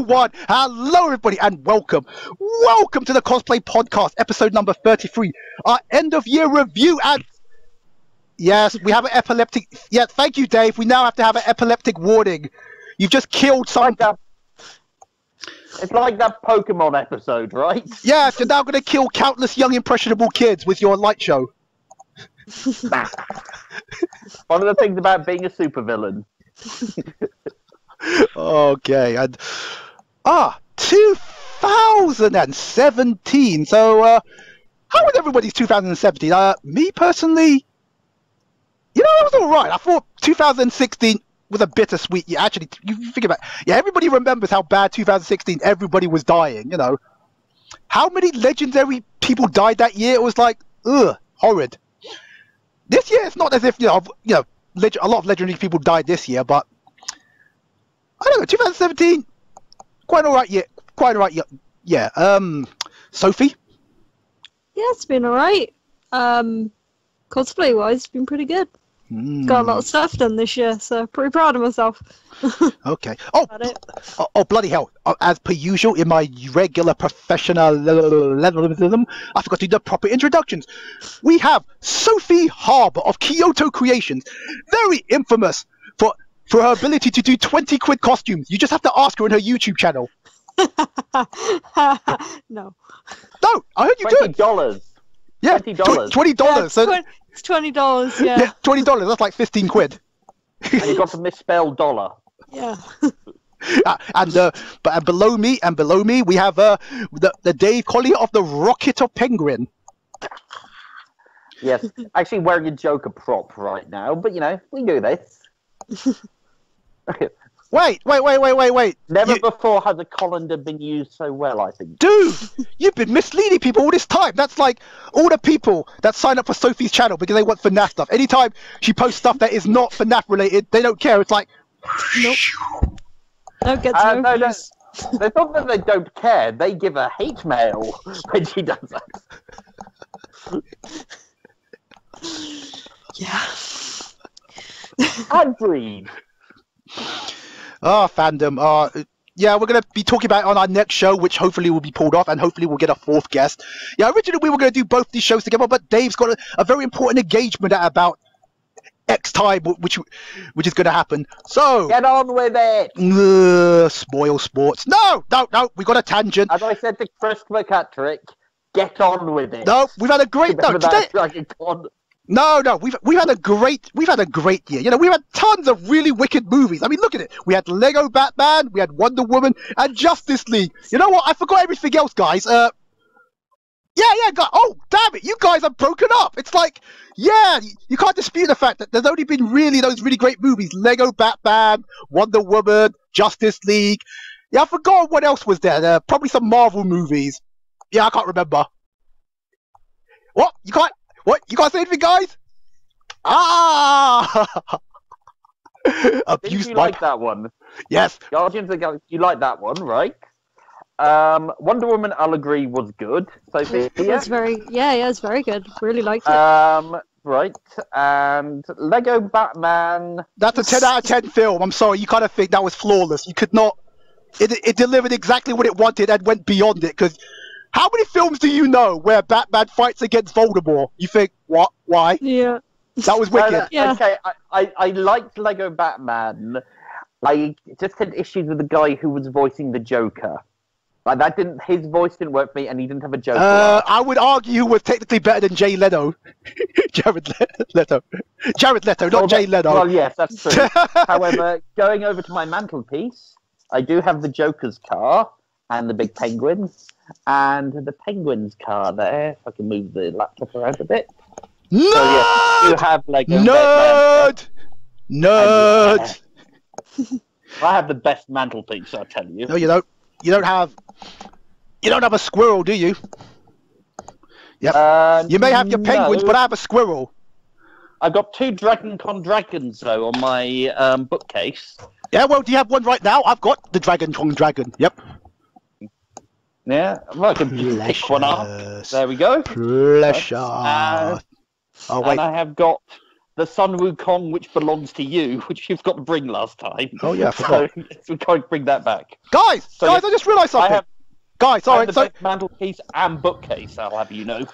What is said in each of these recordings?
1. Hello, everybody, and welcome. Welcome to the Cosplay Podcast, episode number 33, our end-of-year review. And yes, we have an epileptic... Yeah, thank you, Dave. We now have to have an epileptic warning. You've just killed some... It's like that Pokemon episode, right? Yes, you're now going to kill countless young, impressionable kids with your light show. One of the things about being a supervillain. Okay, and 2017. So, how was everybody's 2017? Me personally, it was all right. I thought 2016 was a bittersweet year. Actually, you think about it. Yeah, everybody remembers how bad 2016. Everybody was dying. How many legendary people died that year? It was like, horrid. This year, it's not as if a lot of legendary people died this year, but I don't know. 2017, quite all right year. Quite all right year. Yeah. Sophie. Yeah, it's been alright. Cosplay wise, it's been pretty good. Got a lot of stuff done this year, so pretty proud of myself. Okay. Oh, bloody hell. As per usual, in my regular professionalism, I forgot to do the proper introductions. We have Sophie Harbour of Kyoto Creations, very infamous for her ability to do 20 quid costumes. You just have to ask her in her YouTube channel. No. No, I heard you do it. $20. Yeah, $20. $20. Yeah, it's $20, yeah. Yeah, $20. That's like 15 quid. And you got to misspell dollar. Yeah. And below me, we have the Dave Collier of the Rocket of Penguin. Yes, actually wearing a Joker prop right now, but we do this. Wait. Never before has a colander been used so well, I think. Dude, you've been misleading people all this time. That's like all the people that sign up for Sophie's channel because they want FNAF stuff. Anytime she posts stuff that is not FNAF related, they don't care. It's like... Nope. Don't get to know. No. It's not that they don't care. They give her hate mail when she does that. Yeah. Ad read. Fandom. Yeah, we're going to be talking about it on our next show, which hopefully will be pulled off, and hopefully we'll get a fourth guest. Yeah, originally we were going to do both these shows together, but Dave's got a very important engagement at about X time, which is going to happen. So... Get on with it! Spoil sports. No, we got a tangent. As I said to Chris McCatrick, get on with it. No, we've had a great... No, we've had a great year. We've had tons of really wicked movies. I mean, look at it. We had Lego Batman, we had Wonder Woman, and Justice League. You know what? I forgot everything else, guys. Yeah, guys. Oh, damn it! You guys are broken up. It's like, yeah, you can't dispute the fact that there's only been those really great movies: Lego Batman, Wonder Woman, Justice League. Yeah, I forgot what else was there. Probably some Marvel movies. Yeah, I can't remember. What? You can't say anything, guys? Didn't you like that one? Yes. Guardians of the Galaxy, you like that one, right? Wonder Woman, I'll agree, was good. Sophie, it's very good. Really liked it. Right, and Lego Batman. That's a 10 out of 10 film. I'm sorry, you kind of think that was flawless. You could not. It delivered exactly what it wanted and went beyond it. Because how many films do you know where Batman fights against Voldemort? You think, what? Why? Yeah. That was wicked. Yeah. Okay, I liked Lego Batman. I just had issues with the guy who was voicing the Joker. Like his voice didn't work for me, and he didn't have a Joker. I would argue who was technically better than Jay Leno. Jared Leto, not Jay Leno. Well, yes, that's true. However, going over to my mantelpiece, I do have the Joker's car and the big penguin, and the penguin's car there. If I can move the laptop around a bit. Nerd! So, yes, you have Lego Nerd! I have the best mantelpiece, I'll tell you. No, you don't. You don't have a squirrel, do you? Yep. You may have your penguins, but I have a squirrel. I've got 2 Dragon Con dragons, though, on my bookcase. Yeah, well, do you have one right now? I've got the Dragon Con dragon. Yep. Yeah, well, I can pick one up. There we go. Precious. Oh, wait. Oh, wait. And I have got the Sun Wukong, which belongs to you, which you've got to bring last time. Oh yeah, I forgot. So we can't bring that back. Guys, I just realised something. Guys, I have the best mantelpiece and bookcase, I'll have you know.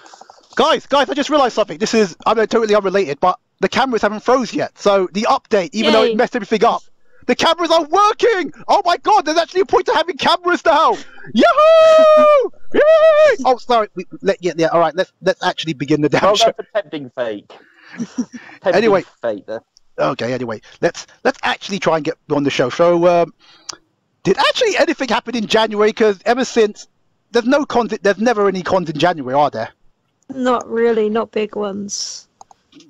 Guys, I just realised something. This is, I mean, totally unrelated, but the cameras haven't froze yet. So the update, even though it messed everything up, the cameras are working! Oh my god, there's actually a point to having cameras now! Yahoo! Yay! Oh, sorry. Yeah, all right, let's actually begin the damn show. That's a tempting fate. Anyway. Fate there. Okay, anyway, let's actually try and get on the show. So, did actually anything happen in January? Because ever since, there's never any cons in January, are there? Not really, not big ones.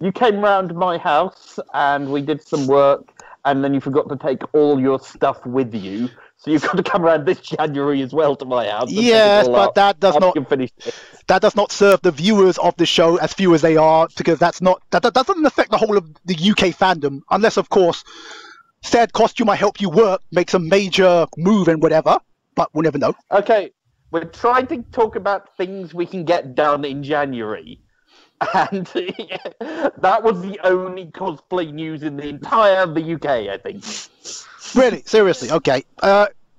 You came round my house and we did some work, and then you forgot to take all your stuff with you. So you've got to come around this January as well to my house. Yes, but that does not serve the viewers of the show, as few as they are, because that doesn't affect the whole of the UK fandom, unless of course said costume I help you work makes a major move and whatever. But we'll never know. Okay, we're trying to talk about things we can get done in January. And that was the only cosplay news in the entire the UK, I think. Really? Seriously? Okay.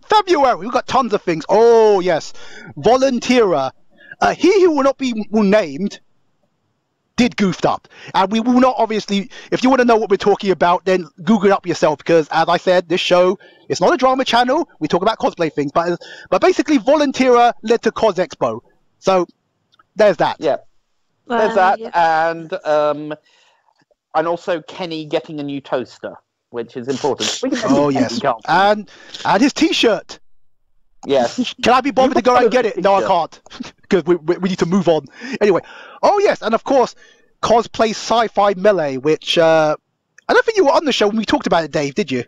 February, we've got tons of things. Oh, yes. Volunteerer. He who will not be named did goofed up. And we will not, obviously, if you want to know what we're talking about, then Google it up yourself. Because, as I said, this show, it's not a drama channel. We talk about cosplay things. But basically, Volunteerer led to Cos Expo. So, there's that. Yeah. There's that, yeah. And also Kenny getting a new toaster, which is important. Oh yes, and his T-shirt. Yes. Can I be bothered to go out and get it? No, I can't, because we need to move on. Anyway, oh yes, and of course, Cosplay Sci-Fi Melee, which I don't think you were on the show when we talked about it, Dave. Did you?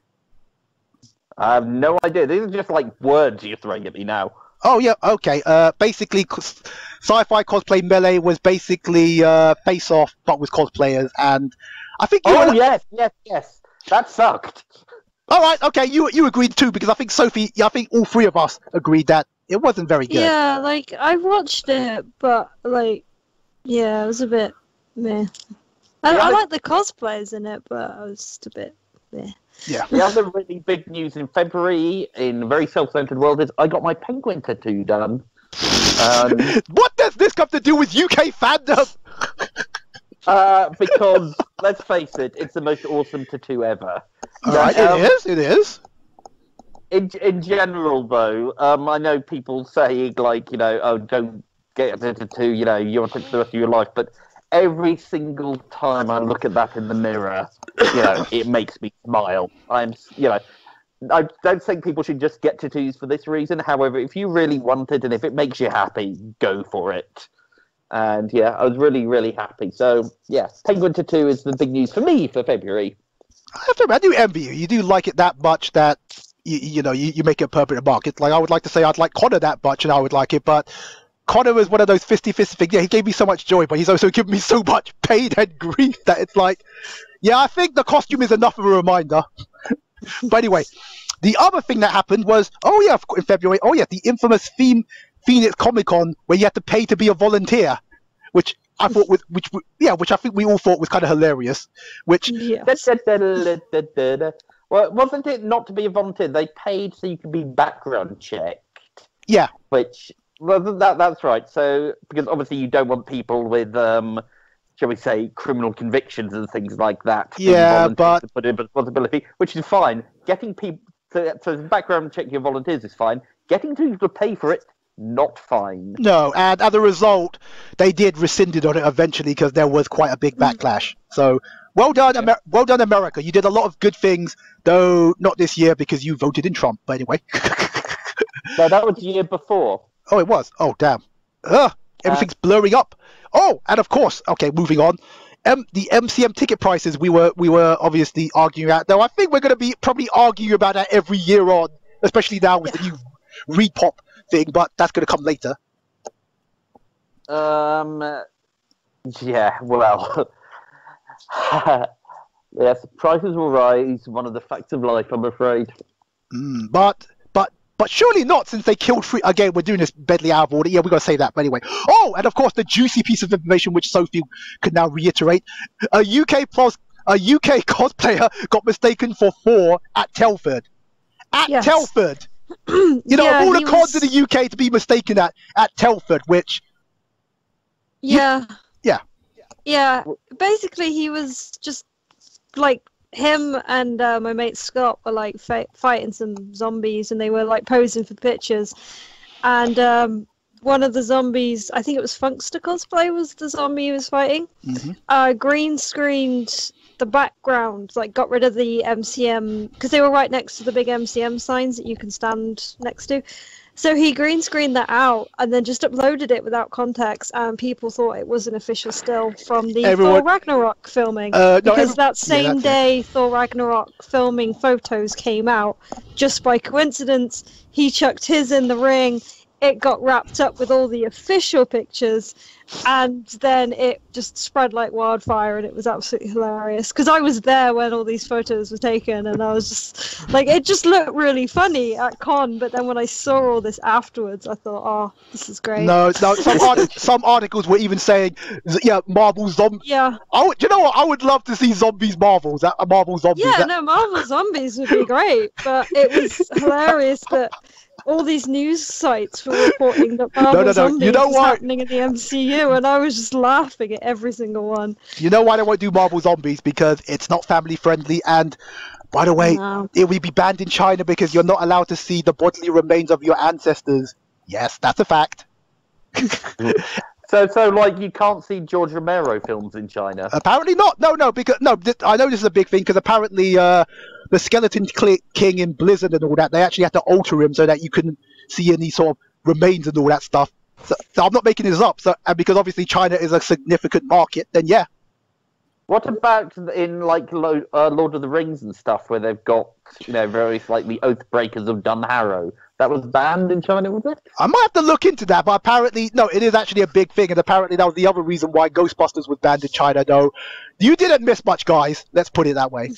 I have no idea. These are just like words you're throwing at me now. Oh yeah, okay. Basically, Sci-Fi Cosplay Melee was basically Face Off, but with cosplayers, and I think. Yes, that sucked. All right, okay, you agreed too, because I think Sophie, I think all three of us agreed that it wasn't very good. Yeah, like I watched it, but like, yeah, it was a bit meh. I like the cosplays in it, but I was just a bit meh. Yeah. The other really big news in February, in a very self-centered world, is I got my penguin tattoo done. What does this have to do with UK fandom? Because, let's face it, it's the most awesome tattoo ever. Alright, it is. In general, though, I know people say, like, you know, oh, don't get a tattoo, you know, you want it for the rest of your life, but every single time I look at that in the mirror, you know, it makes me smile. I don't think people should just get tattoos for this reason. However, if you really want it and if it makes you happy, go for it. And yeah, I was really, really happy. So yeah, penguin tattoo is the big news for me for February. I have to admit, I do envy you. You do like it that much that you make it a permanent mark. It's like I would like to say I'd like Connor that much and I would like it, but Connor was one of those 50-50 things. Yeah, he gave me so much joy, but he's also given me so much pain and grief that it's like, yeah, I think the costume is enough of a reminder. But anyway, the other thing that happened was, in February, the infamous Phoenix Comic Con where you had to pay to be a volunteer, which I thought which I think we all thought was kind of hilarious. Which well, wasn't it not to be a volunteer? They paid so you could be background checked. Yeah. Which. Well, that's right. So, because obviously you don't want people with, shall we say, criminal convictions and things like that. Yeah, but to put in responsibility, which is fine. Getting people to background check your volunteers is fine. Getting people to pay for it, not fine. No, and as a result, they did rescinded on it eventually because there was quite a big backlash. So, well done, well done, America. You did a lot of good things, though not this year because you voted in Trump. But anyway. No, that was the year before. Oh, it was. Oh, damn. Everything's blurring up. Oh, and of course, okay, moving on. The MCM ticket prices we were obviously arguing about. Though I think we're going to be probably arguing about that every year on, especially now with the new Repop thing. But that's going to come later. Yeah. Well. Yes, prices will rise. One of the facts of life, I'm afraid. But surely not, since they killed free. Again, we're doing this badly out of order. Yeah, we've got to say that. But anyway. Oh, and of course, the juicy piece of information which Sophie could now reiterate. UK Plus a UK cosplayer got mistaken for Thor at Telford. Yes. Telford. You know, Yeah, of all the he cons was- in the UK to be mistaken at Telford, which... Yeah. Yeah. Yeah. Basically, he was just like him and my mate Scott were like fighting some zombies, and they were like posing for the pictures. And one of the zombies, I think it was Funkster Cosplay, was the zombie he was fighting. Green screened the background, like got rid of the MCM because they were right next to the big MCM signs that you can stand next to. So he green screened that out and then just uploaded it without context, and people thought it was an official still from the Thor Ragnarok filming. Because that same day Thor Ragnarok filming photos came out, just by coincidence, he chucked his in the ring. It got wrapped up with all the official pictures, and then it just spread like wildfire, and it was absolutely hilarious. Because I was there when all these photos were taken, and I was just like, it just looked really funny at con. But then when I saw all this afterwards, I thought, oh, this is great. No, some articles were even saying, yeah, Marvel zombies. Yeah. You know what? I would love to see zombies Marvels. Marvel zombies. Yeah, no, Marvel zombies would be great, but it was hilarious that all these news sites were reporting that Marvel zombies was happening in the MCU, and I was just laughing at every single one. You know why they won't do Marvel zombies? Because it's not family friendly, and by the way, it will be banned in China because you're not allowed to see the bodily remains of your ancestors. Yes, that's a fact. So like you can't see George Romero films in China? Apparently not. Because I know this is a big thing because apparently the Skeleton King in Blizzard and all that, they actually had to alter him so that you couldn't see any sort of remains and all that stuff. So I'm not making this up. And because obviously China is a significant market, then yeah. What about in like Lord of the Rings and stuff, where they've got very slightly Oathbreakers of Dunharrow? That was banned in China, was it? I might have to look into that, but apparently, no, it is actually a big thing, and apparently that was the other reason why Ghostbusters was banned in China, though. You didn't miss much, guys. Let's put it that way.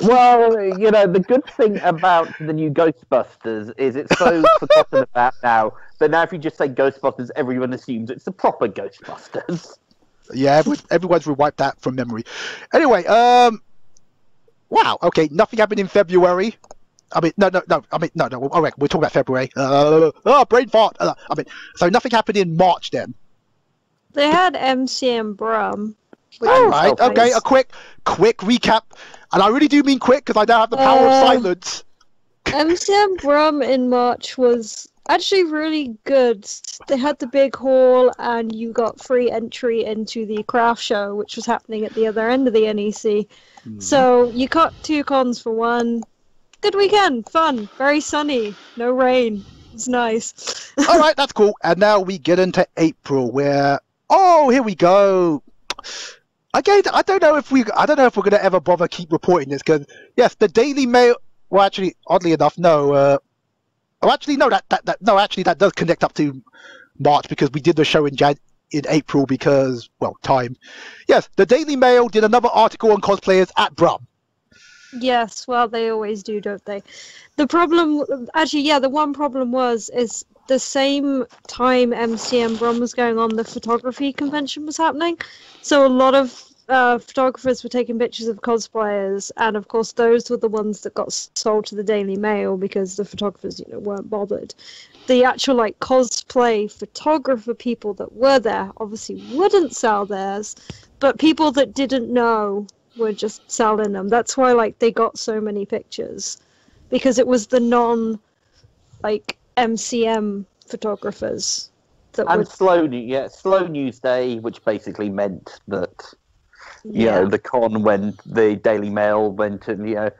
Well, the good thing about the new Ghostbusters is it's so forgotten about now, that now if you just say Ghostbusters, everyone assumes it's the proper Ghostbusters. Yeah, everyone's rewiped that from memory. Anyway, wow, okay, nothing happened in February. No. All right, we're talking about February. Brain fart. So nothing happened in March then. They had MCM Brum. All right, okay, a quick recap, and I really do mean quick because I now have the power of silence. MCM Brum in March was actually really good. They had the big hall, and you got free entry into the craft show, which was happening at the other end of the NEC. So you got 2 cons for one. Good weekend, fun, very sunny, no rain. It's nice. All right, that's cool. And now we get into April, where here we go. Again, I don't know if we're gonna ever bother keep reporting this because yes, the Daily Mail. Well, actually, oddly enough, no. That does connect up to March because we did the show in April because time. Yes, the Daily Mail did another article on cosplayers at Brum. Yes, well, they always do, don't they? The problem, actually, yeah, the one problem is the same time MCM Brum was going on, the photography convention was happening. So a lot of photographers were taking pictures of cosplayers, and of course those were the ones that got sold to the Daily Mail because the photographers, weren't bothered. The actual cosplay photographer people that were there obviously wouldn't sell theirs, but people that didn't know were just selling them. That's why they got so many pictures, because it was the non MCM photographers that and slow news day, which basically meant that the con, when the Daily Mail went and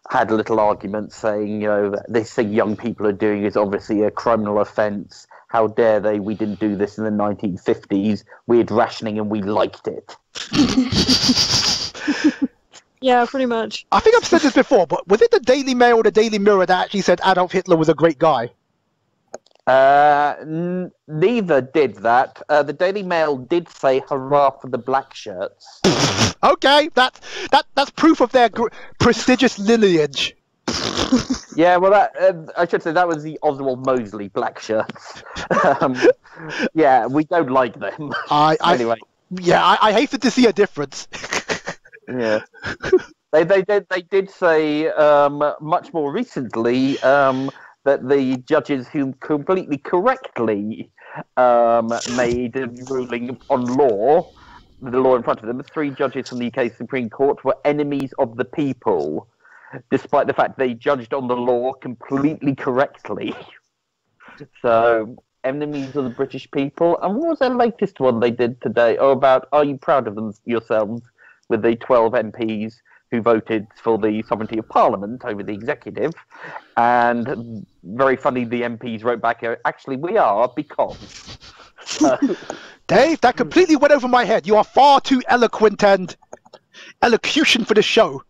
had a little argument saying this thing young people are doing is obviously a criminal offence. How dare they? We didn't do this in the 1950s. We had rationing and we liked it. Yeah, pretty much. I think I've said this before, but was it the Daily Mail or the Daily Mirror that actually said Adolf Hitler was a great guy? Neither did that. The Daily Mail did say hurrah for the black shirts. Okay, that's proof of their prestigious lineage. Yeah, well, I should say that was the Oswald Mosley black shirts. Yeah, we don't like them. Anyway. Yeah, I hated to see a difference. Yeah. They did say much more recently that the judges who completely correctly made a ruling on law, the law in front of them, 3 judges from the UK Supreme Court were enemies of the people, despite the fact they judged on the law completely correctly. So, enemies of the British people. And what was their latest one they did today? Oh, about, are you proud of them yourselves, with the 12 MPs who voted for the sovereignty of Parliament over the executive. And very funny, the MPs wrote back, actually, we are, because. Dave, that completely went over my head. You are far too eloquent and elocution for the show.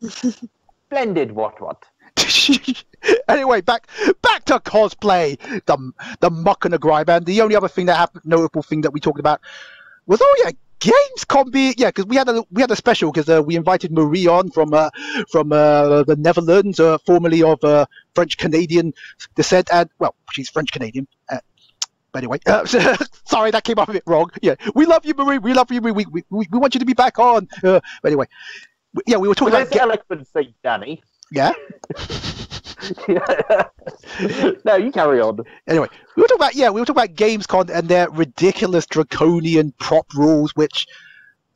Splendid, what? Anyway, back to cosplay. The muck and the grime. And the only other thing that happened, notable thing that we talked about was, Gamescom because we had a special because we invited Marie on from the Netherlands, formerly of French Canadian descent, and well, she's French Canadian. But anyway, sorry, that came off a bit wrong. Yeah, we love you, Marie. We love you. We want you to be back on. But anyway, we were talking about eloquency, Danny. Yeah. No, you carry on. Anyway, we were talking about Gamescom and their ridiculous draconian prop rules, which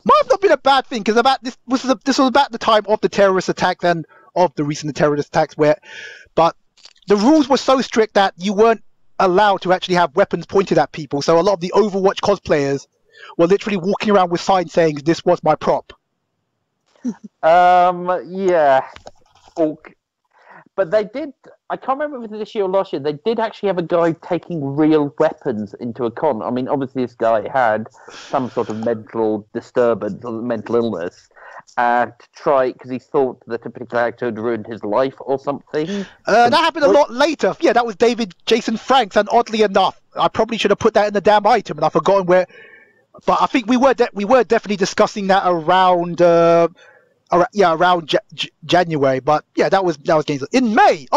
might have not been a bad thing because this was about the time of the terrorist attacks and of the recent terrorist attacks, but the rules were so strict that you weren't allowed to actually have weapons pointed at people. So a lot of the Overwatch cosplayers were literally walking around with signs saying, "This was my prop." Yeah. But they did, I can't remember if it was this year or last year, they did actually have a guy taking real weapons into a con. I mean, obviously this guy had some sort of mental disturbance or mental illness to try, because he thought that a particular actor had ruined his life or something. That happened a lot later. Yeah, that was David Jason Franks, and oddly enough, I probably should have put that in the damn item, and I've forgotten where. But I think we were definitely discussing that around January, but yeah, that was games. In May,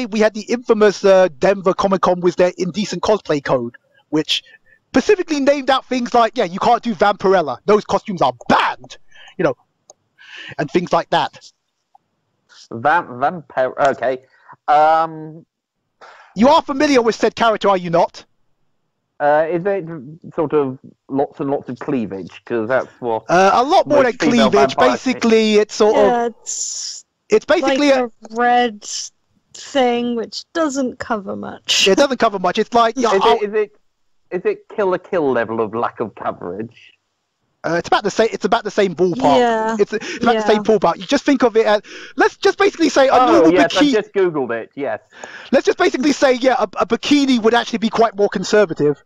we had the infamous Denver Comic Con with their indecent cosplay code, which specifically named out things like, you can't do Vampirella, those costumes are banned, and things like that. Vampire. Okay. You are familiar with said character, are you not? Is it sort of lots and lots of cleavage? Because that's what a lot more than cleavage. Basically, it's sort of. It's basically like a red thing which doesn't cover much. It doesn't cover much. It's like is it kill a kill level of lack of coverage? It's about the same. It's about the same ballpark. Yeah. It's about the same ballpark. You just think of it as, let's just basically say a normal bikini. I just googled it. Yes. Let's just basically say, a bikini would actually be quite more conservative.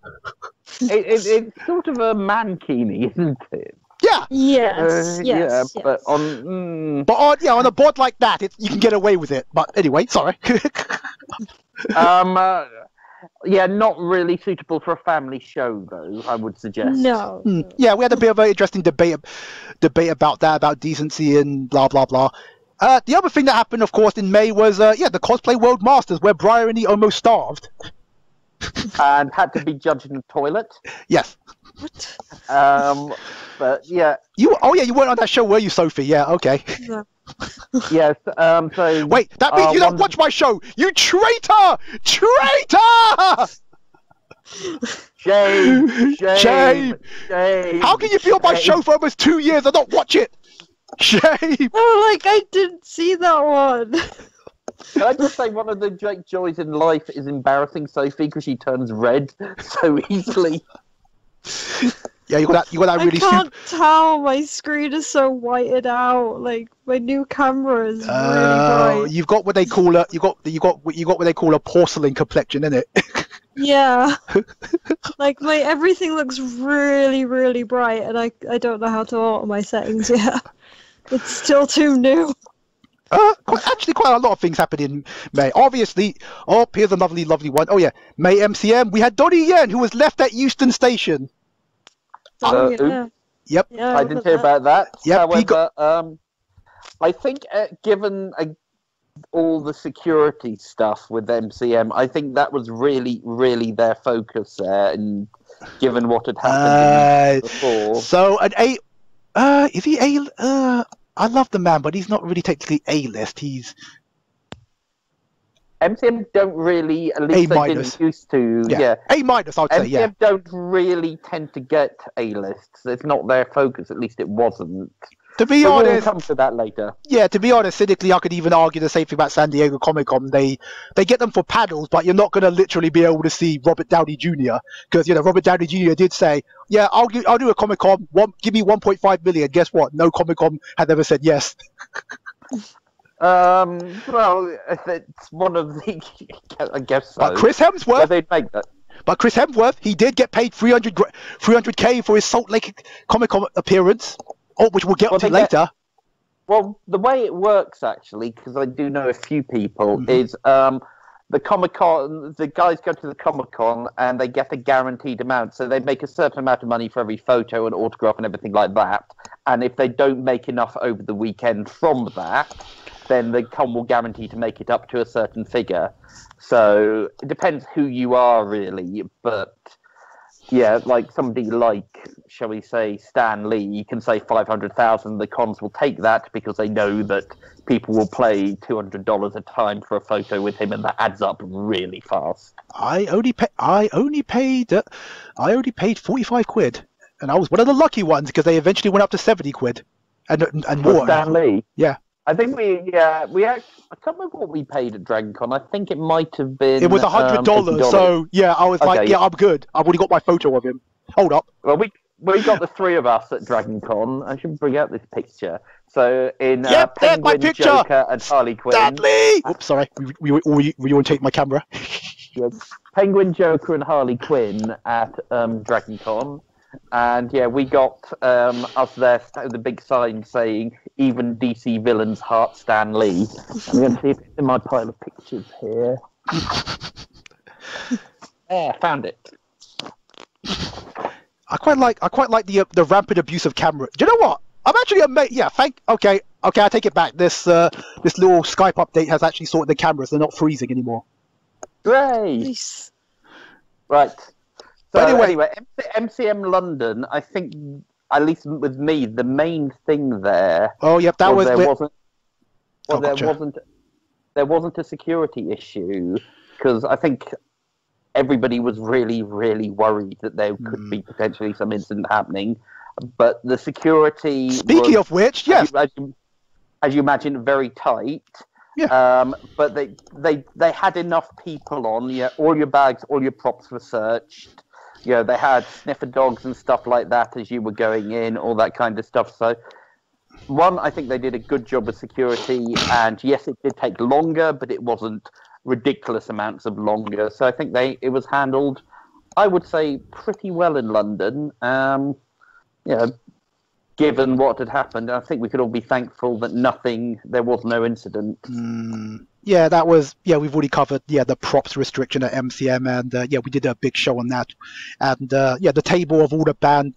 It's sort of a mankini, isn't it? Yeah. Yes. Yes. But on on a board like that, you can get away with it. But anyway, sorry. Not really suitable for a family show, though, I would suggest. No. Yeah, we had a bit of an interesting debate about that, about decency and blah, blah, blah. The other thing that happened, of course, in May was, the Cosplay World Masters, where Bryony almost starved. And had to be judged in the toilet. Yes. What? But, yeah. You weren't on that show, were you, Sophie? Yeah, okay. No. Yes, so... Wait, that means you don't watch my show! You traitor! Traitor! Shame! How can you be on my show for almost 2 years and not watch it? Shame! Oh, I didn't see that one. Can I just say one of the great joys in life is embarrassing Sophie because she turns red so easily. Yeah, you got that really. I can't tell. My screen is so whited out. Like my new camera is really bright. You've got what they call a what they call a porcelain complexion, isn't it? Yeah. Like my everything looks really, really bright, and I don't know how to alter my settings yet. It's still too new. Actually, quite a lot of things happened in May. Obviously, here's a lovely one. Oh yeah, May MCM. We had Donnie Yen, who was left at Euston Station. Yeah. Yep. Yeah, I didn't hear about that. Yep, however, I think given all the security stuff with MCM, I think that was really, really their focus there, and given what had happened before. So Is he I love the man, but he's not really technically A-list. He's MCM don't really, at least they didn't used to. Yeah. A minus, I'd say. Yeah. MCM don't really tend to get A-lists. It's not their focus. At least it wasn't. To be honest, we'll come to that later. Yeah, to be honest, cynically, I could even argue the same thing about San Diego Comic-Con. They get them for panels, but you're not going to literally be able to see Robert Downey Jr. because Robert Downey Jr. did say, "Yeah, I'll do a Comic-Con. Give me 1.5 million." Guess what? No Comic-Con had ever said yes. Well, it's one of the. I guess so. But Chris Hemsworth. Yeah, they'd make that. But Chris Hemsworth, he did get paid 300K for his Salt Lake Comic-Con appearance. Oh, which we'll get to later. Well, the way it works, actually, because I do know a few people, is the Comic-Con, the guys go to the Comic-Con and they get a guaranteed amount. So they make a certain amount of money for every photo and autograph and everything like that. And if they don't make enough over the weekend from that, then the con will guarantee to make it up to a certain figure. So it depends who you are, really, but... Yeah, like somebody like, shall we say, Stan Lee, you can say 500,000. The cons will take that because they know that people will pay $200 a time for a photo with him, and that adds up really fast. I only paid 45 quid, and I was one of the lucky ones because they eventually went up to 70 quid and more. Stan Lee. Yeah. I think I can't remember what we paid at DragonCon. I think it might have been... It was $100, so yeah, I was like, yeah, I'm good. I've already got my photo of him. Hold up. Well, we got the three of us at DragonCon. I should bring out this picture. So in Penguin, Joker, and Harley Quinn. Stanley! Oops, sorry. We all take my camera. Yes. Penguin, Joker, and Harley Quinn at DragonCon. And yeah, we got us there, the big sign saying, "Even DC villains heart Stan Lee." I'm going to see if it's in my pile of pictures here. Yeah, found it. I quite like the rampant abuse of camera. Do you know what? I'm actually amazed. Yeah, okay, I take it back. This little Skype update has actually sorted the cameras. They're not freezing anymore. Hooray! Nice. Right. So But anyway, MCM London, I think, at least with me, the main thing there. Oh, yep, that was. There wasn't a security issue because I think everybody was really, really worried that there could be potentially some incident happening. But the security. Speaking of which, yes, as you imagine, very tight. Yeah. But they had enough people on. Yeah, all your bags, all your props were searched. You know, they had sniffer dogs and stuff like that as you were going in, all that kind of stuff. So, I think they did a good job with security. And yes, it did take longer, but it wasn't ridiculous amounts of longer. So I think it was handled, I would say, pretty well in London. Given what had happened, I think we could all be thankful that there was no incident. Yeah, that was, we've already covered, the props restriction at MCM, and we did a big show on that. And the table of all the banned,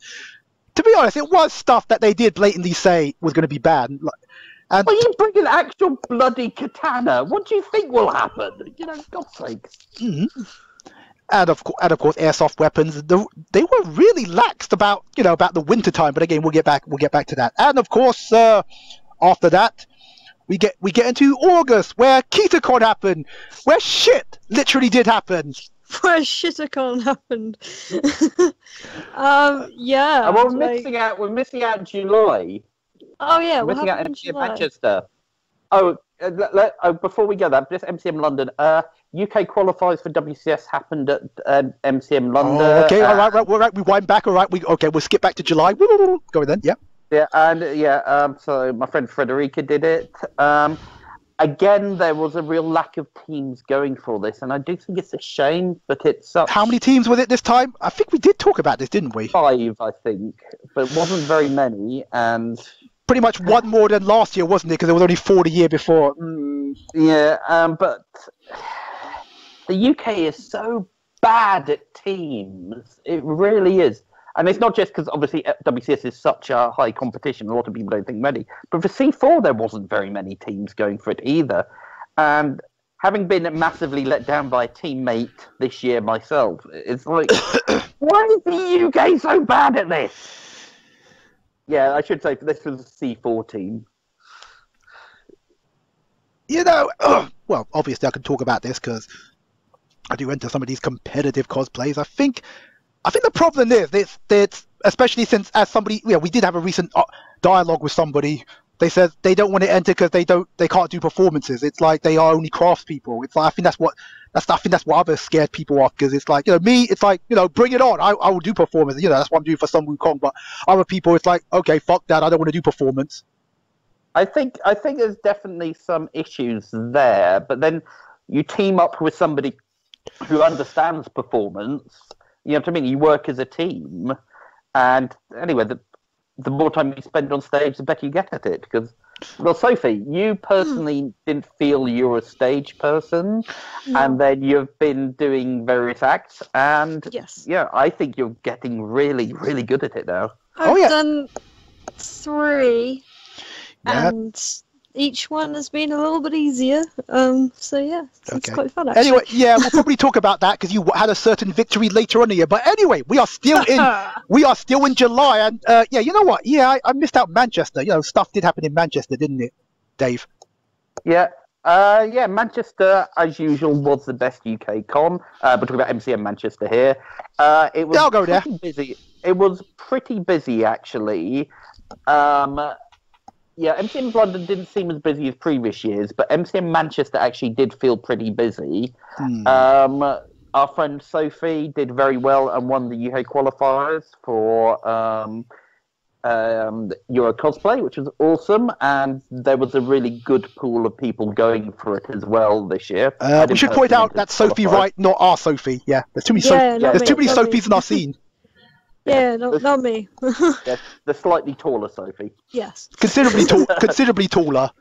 to be honest, it was stuff that they did blatantly say was going to be banned. And well, you bring an actual bloody katana. What do you think will happen? God's sake. And of course, airsoft weapons. They were really laxed about the winter time. But again, we'll get back to that. And of course, after that, we get into August, where KitaCon happened, where shit literally did happen. Where Shitacon happened. We're missing out July. Oh yeah, we're missing out MCM Manchester. Oh, before we go there, just MCM London. UK qualifiers for WCS happened at MCM London. Oh, okay, all right. We wind back. All right, we'll skip back to July. Go then. Yeah. Yeah, and so my friend Frederica did it. Again, there was a real lack of teams going for this, and I do think it's a shame, but it's... How many teams was it this time? I think we did talk about this, didn't we? 5, I think, but it wasn't very many, and... Pretty much one more than last year, wasn't it? Because there was only 4 the year before. Yeah, but the UK is so bad at teams. It really is. And it's not just because, obviously, WCS is such a high competition, a lot of people don't think ready. But for C4, there wasn't very many teams going for it either. And having been massively let down by a teammate this year myself, it's like, why is the UK so bad at this? Yeah, I should say this was a C14. You know, well, obviously I can talk about this because I do enter some of these competitive cosplays. I think the problem is it's especially since as somebody, we did have a recent dialogue with somebody. They said they don't want to enter because they can't do performances. It's like they are only craftspeople. It's like I think that's what other scared people are, because it's like, me, it's like, bring it on. I will do performance. That's what I'm doing for Sun Wukong. But other people, it's like, okay, fuck that. I don't want to do performance. I think there's definitely some issues there, but then you team up with somebody who understands performance. You know what I mean? You work as a team, and anyway, the more time you spend on stage, the better you get at it. Because, well, Sophie, you personally didn't feel you were a stage person, and then you've been doing various acts, and yeah, I think you're getting really, really good at it now. I've done 3, and each one has been a little bit easier. So yeah, it's quite fun, actually. Anyway, we'll probably talk about that because you had a certain victory later on in the year. But anyway, we are still in July, and you know what? Yeah, I missed out Manchester. Stuff did happen in Manchester, didn't it, Dave? Yeah. Manchester, as usual, was the best UK con. We're talking about MCM Manchester here. It was I'll go there. Busy. It was pretty busy, actually. MCM London didn't seem as busy as previous years, but MCM Manchester actually did feel pretty busy. Our friend Sophie did very well and won the UK qualifiers for Euro Cosplay, which was awesome, and there was a really good pool of people going for it as well this year. We should point out that's Sophie Wright, not our Sophie. Yeah, there's too many Sophies in our scene. Yeah, not me. Yeah, the slightly taller Sophie. Yes. Considerably taller.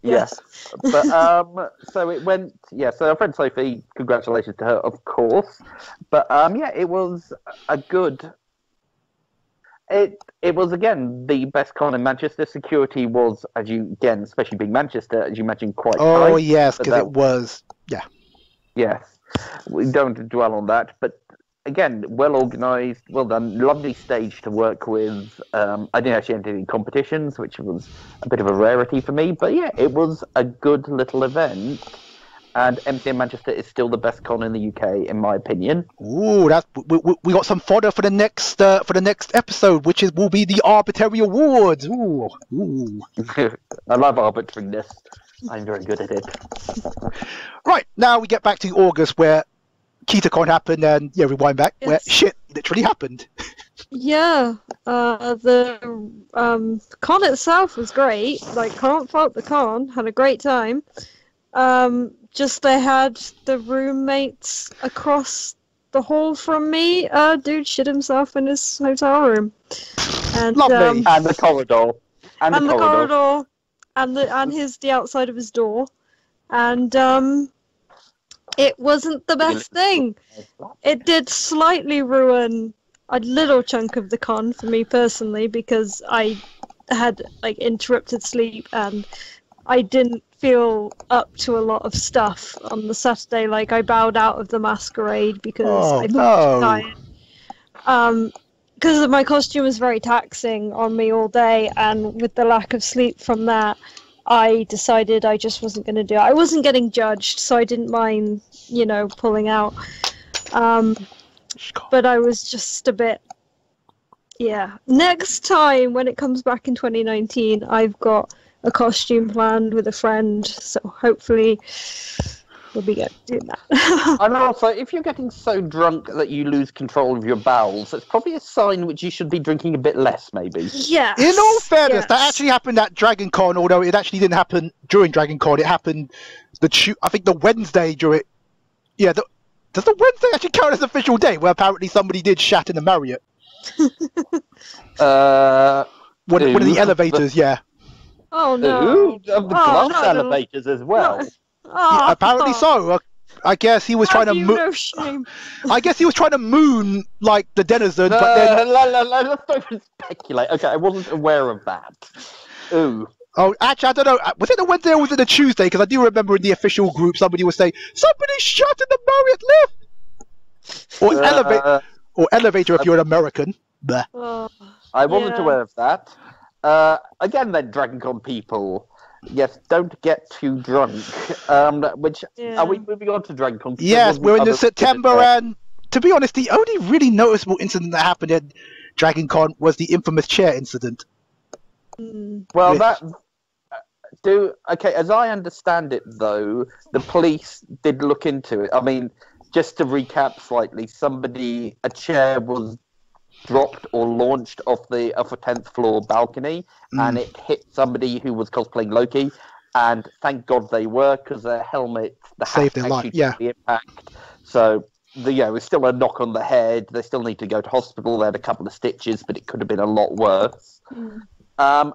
Yes. But so it went. Yeah. So our friend Sophie, congratulations to her, of course. But it was a good. It was again the best con in Manchester. Security was, especially being Manchester, as you imagine, quite tight. Oh yes, because it was. Yeah. Yes. We don't dwell on that, but. Again, well organised, well done, lovely stage to work with. I didn't actually enter any competitions, which was a bit of a rarity for me. But yeah, it was a good little event. And MCM Manchester is still the best con in the UK, in my opinion. Ooh, we got some fodder for the next episode, which will be the Arbitrary Awards. Ooh. I love arbitrariness. I'm very good at it. Right, now we get back to August, where KitaCon happened, and rewind back where shit literally happened. Yeah, the con itself was great. Like, can't fault the con. Had a great time. Just they had the roommates across the hall from me. Dude shit himself in his hotel room. And lovely. And the corridor. And the corridor. And the outside of his door. And it wasn't the best thing. It did slightly ruin a little chunk of the con for me personally, because I had interrupted sleep and I didn't feel up to a lot of stuff on the Saturday. Like, I bowed out of the masquerade because I felt tired. Because my costume was very taxing on me all day, and with the lack of sleep from that, I decided I just wasn't going to do it. I wasn't getting judged, so I didn't mind, pulling out. But I was just a bit... Yeah. Next time, when it comes back in 2019, I've got a costume planned with a friend, so hopefully we'll be good doing that. And also, if you're getting so drunk that you lose control of your bowels, that's probably a sign which you should be drinking a bit less, maybe. Yes. In all fairness, that actually happened at Dragon Con, although it actually didn't happen during Dragon Con. It happened I think the Wednesday during... Yeah, does the Wednesday actually count as an official day, where apparently somebody did shat in the Marriott? One of the elevators, yeah. Oh, no. Of the glass elevators as well. No. Oh. Yeah, apparently so. I guess he was trying to no shame. I guess he was trying to moon like the denizens, but then let's not even speculate. Okay, I wasn't aware of that. Ooh. Oh, actually, I don't know. Was it the Wednesday or was it the Tuesday? Because I do remember in the official group somebody would say, "Somebody shot in the Marriott lift," or elevator if you're an American. Bleh. Oh. I wasn't Yeah. aware of that. Again, then, DragonCon people, yes, don't get too drunk. Which Yeah. are we moving on to DragonCon? 'Cause there Yes, wasn't we're in other September, incident there. and to be honest, the only really noticeable incident that happened at DragonCon was the infamous chair incident. Mm. Well, Which- that okay. As I understand it, though, the police did look into it. I mean, just to recap slightly, a chair was dropped or launched off a 10th floor balcony, and it hit somebody who was cosplaying Loki. And thank God they were, because their helmet, the hat, Saved their life, actually yeah. took the impact. So it was still a knock on the head. They still need to go to hospital. They had a couple of stitches, but it could have been a lot worse. Mm.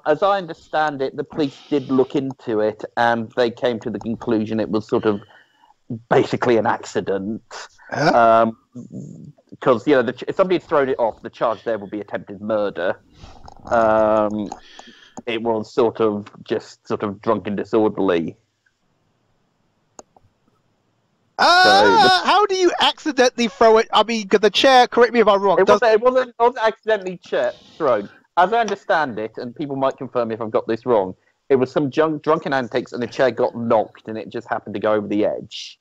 As I understand it, the police did look into it, and they came to the conclusion it was sort of basically an accident. Huh? Because if somebody had thrown it off, the charge there would be attempted murder. It was sort of drunk and disorderly. How do you accidentally throw it? I mean, because the chair, correct me if I'm wrong. It wasn't accidentally thrown. As I understand it, and people might confirm if I've got this wrong, it was some drunken antics, and the chair got knocked, and it just happened to go over the edge.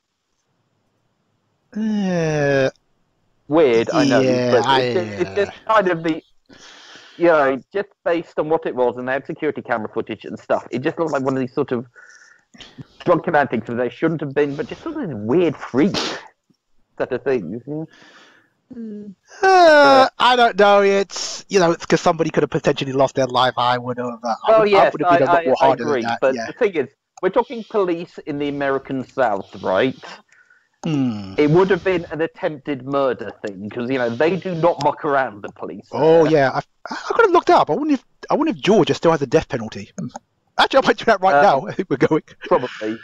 Weird, I know, Yeah, but it's just kind of the, just based on what it was, and they had security camera footage and stuff, it just looked like one of these sort of drunken antics that they shouldn't have been, but just sort of weird freak set of things. Yeah? Mm. I don't know. It's it's because somebody could have potentially lost their life. I would have. Well, yes, would have been a lot more I harder agree, than that. but Yeah. the thing is, we're talking police in the American South, right? Hmm. It would have been an attempted murder thing, because, they do not muck around, the police. Oh yeah, I could have looked up. I wonder if Georgia still has a death penalty. Actually, I might do that right now. I think we're going. Probably.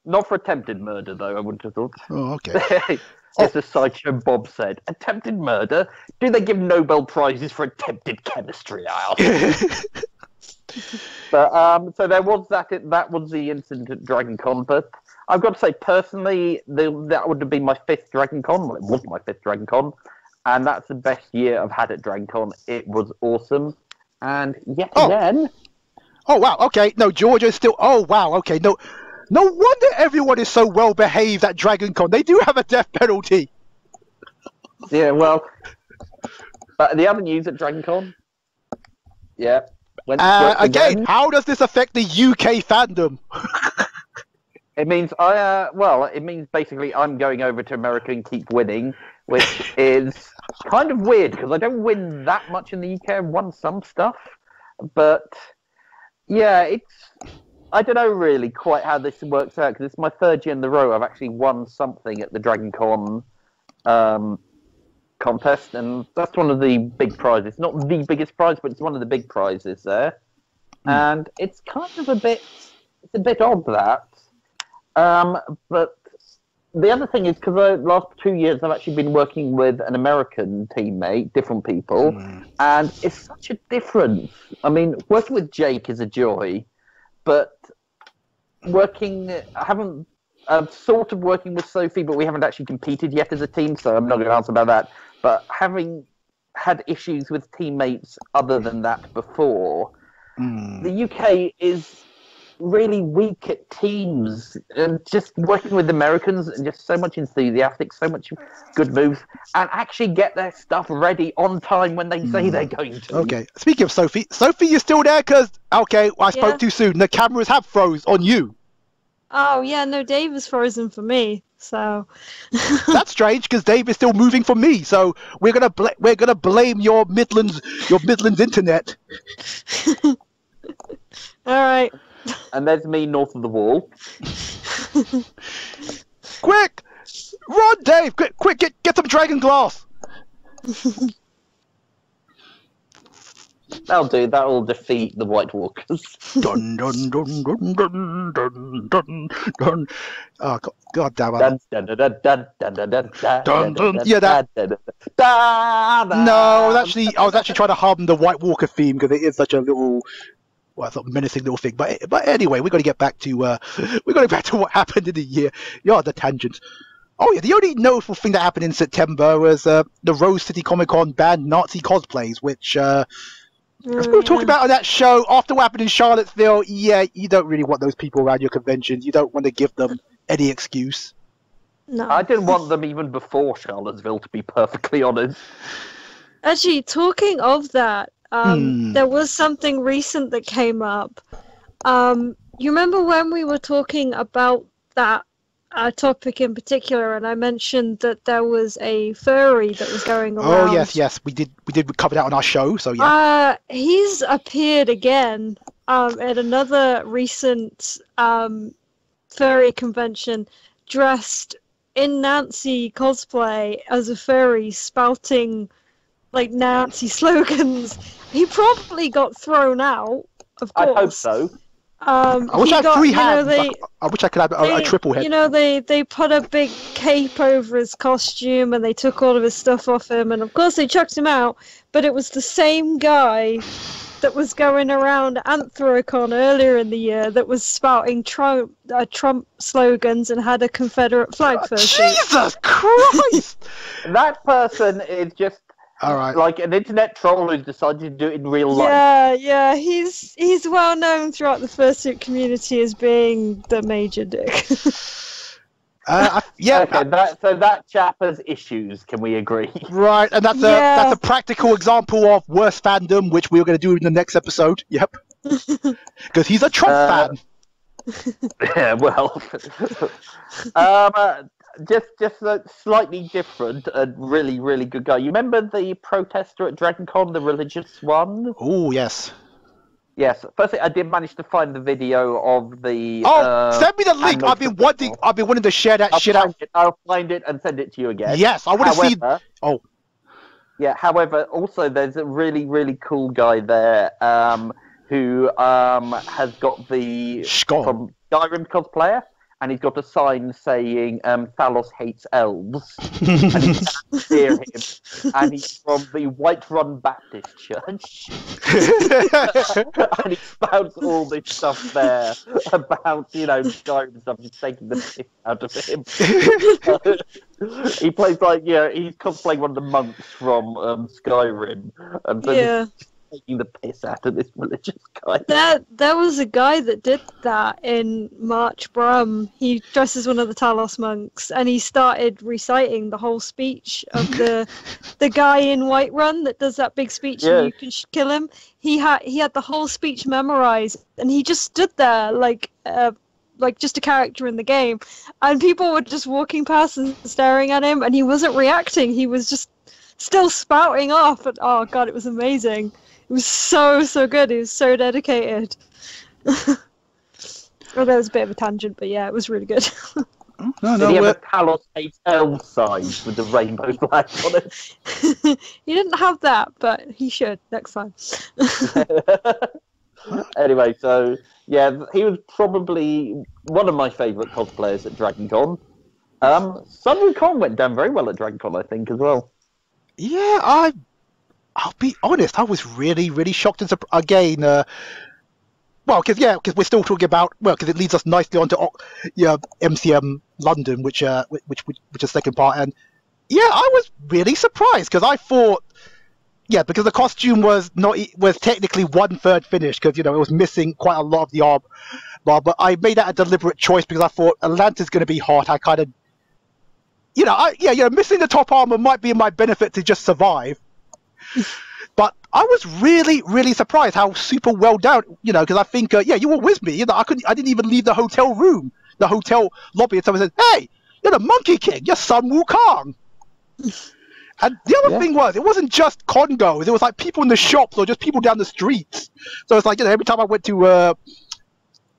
Not for attempted murder, though, I wouldn't have thought. Oh, okay. Just as Sideshow Bob said, attempted murder? Do they give Nobel Prizes for attempted chemistry, I ask? But, so there was that was the incident at DragonCon, but I've got to say, personally, that would have been my 5th DragonCon. Well, it was my 5th DragonCon, and that's the best year I've had at DragonCon. It was awesome, and yet again... Oh wow. Okay. No, Georgia is still. Oh wow. Okay. No wonder everyone is so well behaved at DragonCon. They do have a death penalty. Yeah. Well, but the other news at DragonCon. Yeah. Again, how does this affect the UK fandom? It means it means basically I'm going over to America and keep winning, which is kind of weird because I don't win that much in the UK. I've won some stuff, but yeah, I don't know really quite how this works out because it's my 3rd year in the row I've actually won something at the DragonCon contest, and that's one of the big prizes. Not the biggest prize, but it's one of the big prizes there, and it's kind of a bit odd that. But the other thing is, because the last 2 years I've actually been working with an American teammate, different people, and it's such a difference. I mean, working with Jake is a joy, but I'm sort of working with Sophie, but we haven't actually competed yet as a team, so I'm not going to answer about that. But having had issues with teammates other than that before, the UK is really weak at teams, and just working with Americans and just so much enthusiastic, so much good moves, and actually get their stuff ready on time when they say they're going to. Okay. Speaking of Sophie, you still there? Because I spoke too soon. The cameras have froze on you. Oh yeah, no, Dave is frozen for me. So That's strange because Dave is still moving for me. So we're gonna blame your Midlands internet. all right. And there's me north of the wall. Quick, run, Dave! Quick, get some dragon glass. That'll do. That'll defeat the White Walkers. Dun dun dun dun dun dun dun dun. Oh God damn it! Dun, dun, dun, dun, dun, dun, dun, dun, Dun, dun. Yeah, dun, that. dun, dun, dun, No, I was actually trying to hum the White Walker theme because it is such a little, sort of menacing little thing. But anyway, we're going to get back to what happened in the year. Yeah, the tangent. Oh yeah, the only notable thing that happened in September was the Rose City Comic Con banned Nazi cosplays, which As we were talking about on that show, after what happened in Charlottesville, yeah, you don't really want those people around your conventions. You don't want to give them any excuse. No. I didn't want them even before Charlottesville, to be perfectly honest. Actually, talking of that, there was something recent that came up. You remember when we were talking about that topic in particular, and I mentioned that there was a furry that was going around? Oh, yes, we did cover that on our show, so yeah. He's appeared again at another recent furry convention, dressed in Nancy cosplay as a furry, spouting like Nancy slogans. He probably got thrown out, of course. I hope so. I wish I had 3 hands. I wish I could have a triple head. You know, they put a big cape over his costume and they took all of his stuff off him, and of course they chucked him out, but it was the same guy that was going around Anthrocon earlier in the year that was spouting Trump slogans and had a Confederate flag first. Jesus Christ! That person is just like an internet troll who's decided to do it in real life. Yeah, he's well known throughout the fursuit community as being the major dick. So that chap has issues. Can we agree? Right, and that's a practical example of worst fandom, which we are going to do in the next episode. Yep, because he's a Trump fan. Yeah, well, just a slightly different and really, really good guy. You remember the protester at DragonCon, the religious one? Oh, yes. Yes. Firstly, I did manage to find the video of the. Send me the link. I've been wanting to share that shit out. I'll find it and send it to you again. Yes, I want to see. Oh. Yeah. However, also there's a really, really cool guy there who has got the from Skyrim cosplayer. And he's got a sign saying Thalos hates elves. And he can't hear him. And he's from the White Run Baptist Church. And he spouts all this stuff there about, Skyrim and stuff, just taking the piss out of him. He plays he's cosplaying one of the monks from Skyrim. And taking the piss out of this religious guy. There was a guy that did that in March Brum. He dresses one of the Talos monks, and he started reciting the whole speech of the guy in Whiterun that does that big speech and you can kill him. He had the whole speech memorized, and he just stood there like just a character in the game, and people were just walking past and staring at him, and he wasn't reacting. He was just still spouting off, and oh god, it was amazing. It was so good. He was so dedicated. Well, that was a bit of a tangent, but yeah, it was really good. Did he have a Talos hates elf sign with the rainbow flag on it? He didn't have that, but he should next time. Anyway, so yeah, he was probably one of my favourite cosplayers at DragonCon. Sun Wukong went down very well at DragonCon, I think, as well. Yeah, I'll be honest, I was really, really shocked and surprised. Again, because we're still talking about, because it leads us nicely onto MCM London, which is second part. And yeah, I was really surprised because I thought, because the costume was technically 1/3 finished because, it was missing quite a lot of the arm. But I made that a deliberate choice because I thought Atlanta's going to be hot. I kind of, missing the top armor might be in my benefit to just survive. But I was really, really surprised how super well done, because I think, you were with me. I didn't even leave the hotel room, the hotel lobby, and someone said, "Hey, you're the Monkey King, you're Sun Wukong." And the other thing was, it wasn't just congos. It was like people in the shops or just people down the streets. So it's like, every time I went to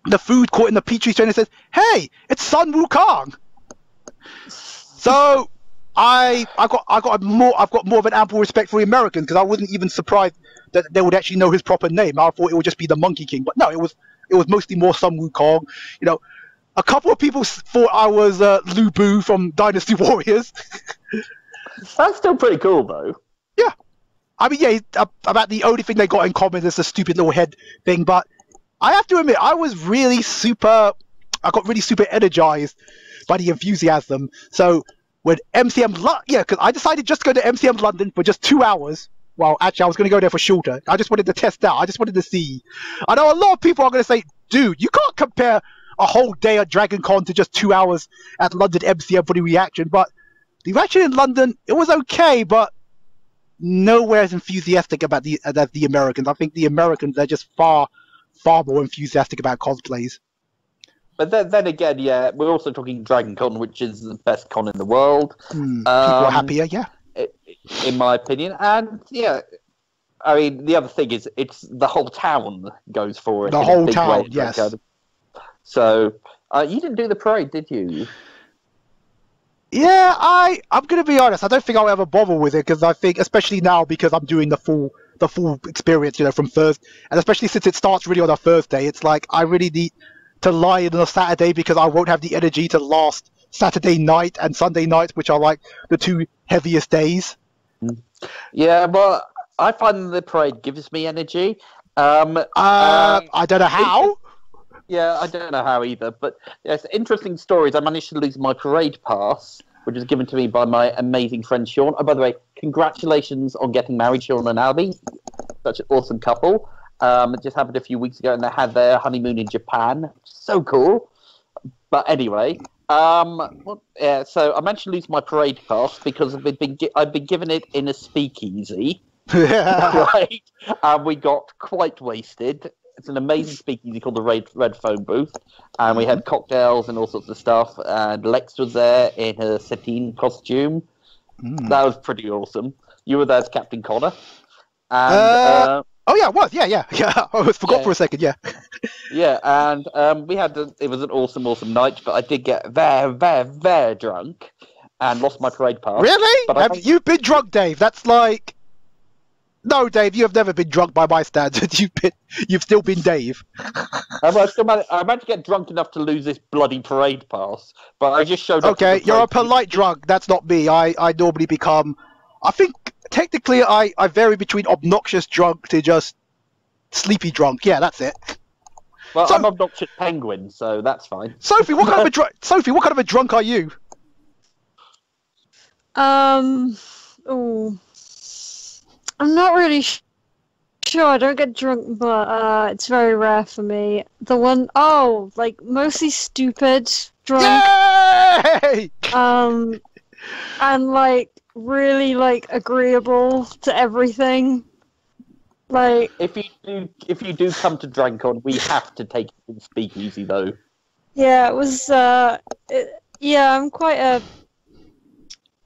the food court in the Petrie Train, it says, "Hey, it's Sun Wukong." So I've got more of an ample respect for the Americans because I wasn't even surprised that they would actually know his proper name. I thought it would just be the Monkey King, but no, it was mostly more Sun Wukong. A couple of people thought I was Lu Bu from Dynasty Warriors. That's still pretty cool, though. Yeah, I mean, about the only thing they got in common is the stupid little head thing. But I have to admit, I got really super energized by the enthusiasm. So when MCM, because I decided just to go to MCM London for just 2 hours, Well, actually, I was going to go there for shorter. I just wanted to test out. I just wanted to see. I know a lot of people are going to say, dude, you can't compare a whole day at Dragon Con to just 2 hours at London MCM for the reaction. But the reaction in London, it was okay, but nowhere as enthusiastic about as the Americans. I think the Americans are just far more enthusiastic about cosplays. But then again, yeah, we're also talking Dragon Con, which is the best con in the world. People are happier, yeah. In my opinion. And, yeah, I mean, the other thing is it's the whole town goes for it. The whole town, yes. So, you didn't do the parade, did you? Yeah, I'm going to be honest. I don't think I'll ever bother with it because I think, especially now, because I'm doing the full experience, from Thursday, and especially since it starts really on a Thursday, it's like I really need to lie in on a Saturday because I won't have the energy to last Saturday night and Sunday night, which are like the two heaviest days. Yeah, well, I find the parade gives me energy. I don't know how. Yeah, I don't know how either, but yes, interesting stories. I managed to lose my parade pass, which was given to me by my amazing friend Sean. Oh, by the way, congratulations on getting married, Sean and Albie. Such an awesome couple. It just happened a few weeks ago, and they had their honeymoon in Japan. So cool. But anyway, so I managed to lose my parade pass because I've been given it in a speakeasy. Right? We got quite wasted. It's an amazing speakeasy called the Red Phone Booth, and we had cocktails and all sorts of stuff. And Lex was there in her Satine costume. That was pretty awesome. You were there as Captain Connor. And, oh yeah, it was. Yeah. I forgot for a second. Yeah. Yeah, and it was an awesome night. But I did get very drunk and lost my parade pass. Really? Have you been drunk, Dave? That's like. No, Dave, you have never been drunk by my standards. You've still been Dave. I managed to get drunk enough to lose this bloody parade pass, but I just showed up. Okay, you're a polite drunk. That's not me. I normally become. I think technically I vary between obnoxious drunk to just sleepy drunk. Yeah, that's it. Well, I'm obnoxious penguin, so that's fine. Sophie, what kind of a drunk are you? I'm not really sure. I don't get drunk, but it's very rare for me. Like mostly stupid drunk. Yay! And like really like agreeable to everything. Like if you do come to DragonCon, we have to take it in speakeasy though. Yeah, it was. I'm quite a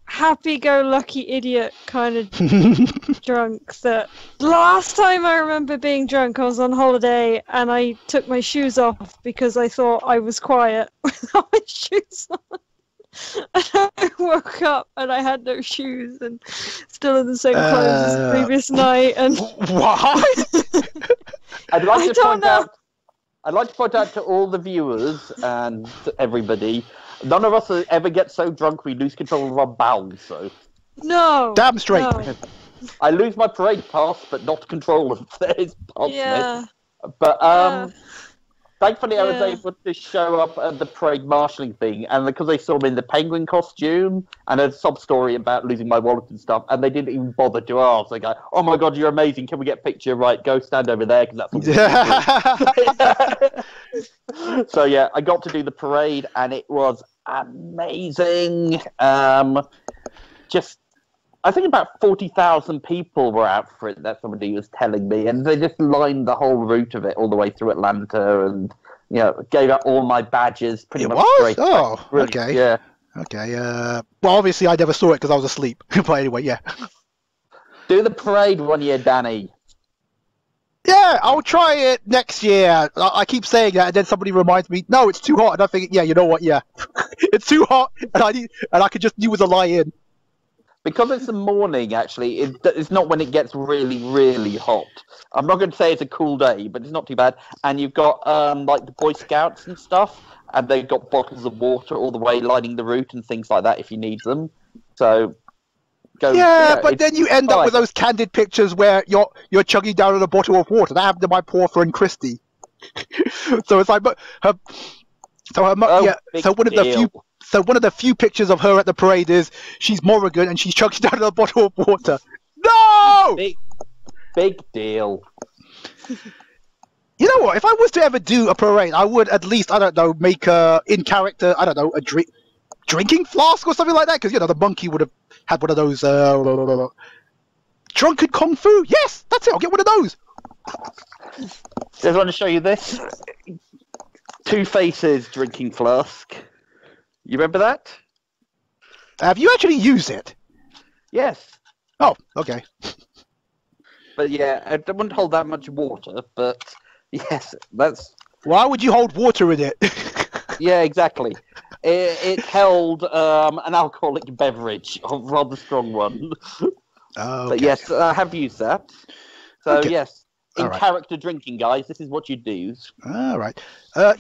happy-go-lucky idiot kind of drunk. That last time I remember being drunk, I was on holiday and I took my shoes off because I thought I was quiet without my shoes on. And I woke up and I had no shoes and still in the same clothes as the previous night. And what? I'd like to point out to all the viewers and everybody. None of us ever get so drunk we lose control of our bowels, so... No! Damn straight! No. I lose my parade pass, but not control of this pass. Yeah. But, thankfully I was able to show up at the parade marshalling thing, and because they saw me in the penguin costume, and a sob story about losing my wallet and stuff, and they didn't even bother to ask. They go, "Oh my god, you're amazing, can we get a picture?" Right, go stand over there, because that's what So yeah, I got to do the parade, and it was amazing. I think about 40,000 people were out for it, that somebody was telling me, and they just lined the whole route of it all the way through Atlanta, and gave out all my badges pretty much straight. Oh, really, okay. Yeah. Okay. Well, obviously I never saw it because I was asleep. But anyway, yeah. Do the parade one year, Danny. Yeah, I'll try it next year. I keep saying that, and then somebody reminds me, no, it's too hot, and I think, yeah, you know what? Yeah, it's too hot, and I could just do with a lie in. Because it's the morning, actually, it's not when it gets really, really hot. I'm not going to say it's a cool day, but it's not too bad. And you've got, like, the Boy Scouts and stuff, and they've got bottles of water all the way lining the route and things like that if you need them. So, go... Yeah, but then you end up with those candid pictures where you're chugging down on a bottle of water. That happened to my poor friend Christy. So it's like, but her... So one of the few pictures of her at the parade is she's Morrigan and she's chugging down a bottle of water. No! Big deal. You know what? If I was to ever do a parade, I would at least, I don't know, make in character, I don't know, a drinking flask or something like that. Because, the monkey would have had one of those drunken kung fu. Yes, that's it. I'll get one of those. Just want to show you this. Two Faces drinking flask. You remember that? Have you actually used it? Yes. Oh, okay. But yeah, I wouldn't hold that much water, but yes, that's... Why would you hold water in it? Yeah, exactly. It held an alcoholic beverage, a rather strong one. Oh, okay. But yes, I have used that. So Okay. yes, in All right. character drinking, guys, this is what you do. All right. Well,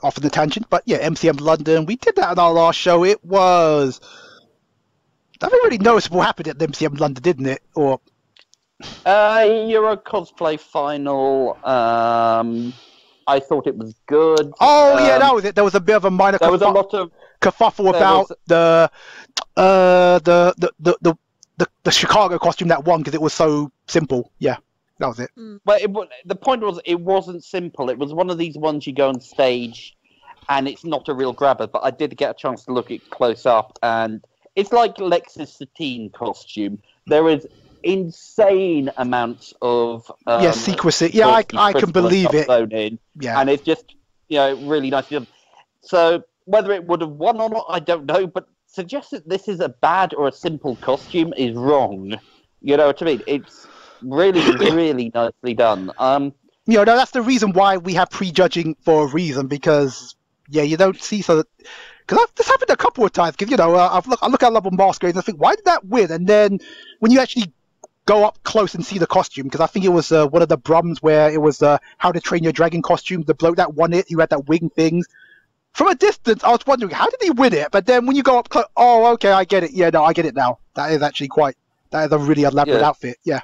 off on the tangent, but yeah, MCM London, we did that on our last show. It was... Nothing really noticeable happened at the MCM London, didn't it? Or... Euro cosplay final. I thought it was good. Oh, yeah, that was it. There was a bit of a minor There was a lot of kerfuffle about the Chicago costume that won because it was so simple. Yeah, that was it. But the point was, it wasn't simple. It was one of these ones you go on stage, and it's not a real grabber. But I did get a chance to look it close up, and it's like Lex's Satine costume. There is insane amounts of secrecy. Yeah, I can believe it. In, yeah, and it's just really nice. So whether it would have won or not, I don't know. But suggest that this is a bad or a simple costume is wrong. You know what I mean? It's really, really nicely done. No, that's the reason why we have prejudging for a reason, because you don't see because this happened a couple of times. Because I look at Love on Masquerade and I think, why did that win? And then when you actually go up close and see the costume, because I think it was one of the Brums where it was How to Train Your Dragon costume, the bloke that won it, who had that wing thing. From a distance, I was wondering, how did he win it? But then when you go up close, oh, okay, I get it. Yeah, no, I get it now. That is actually that is a really elaborate outfit. Yeah.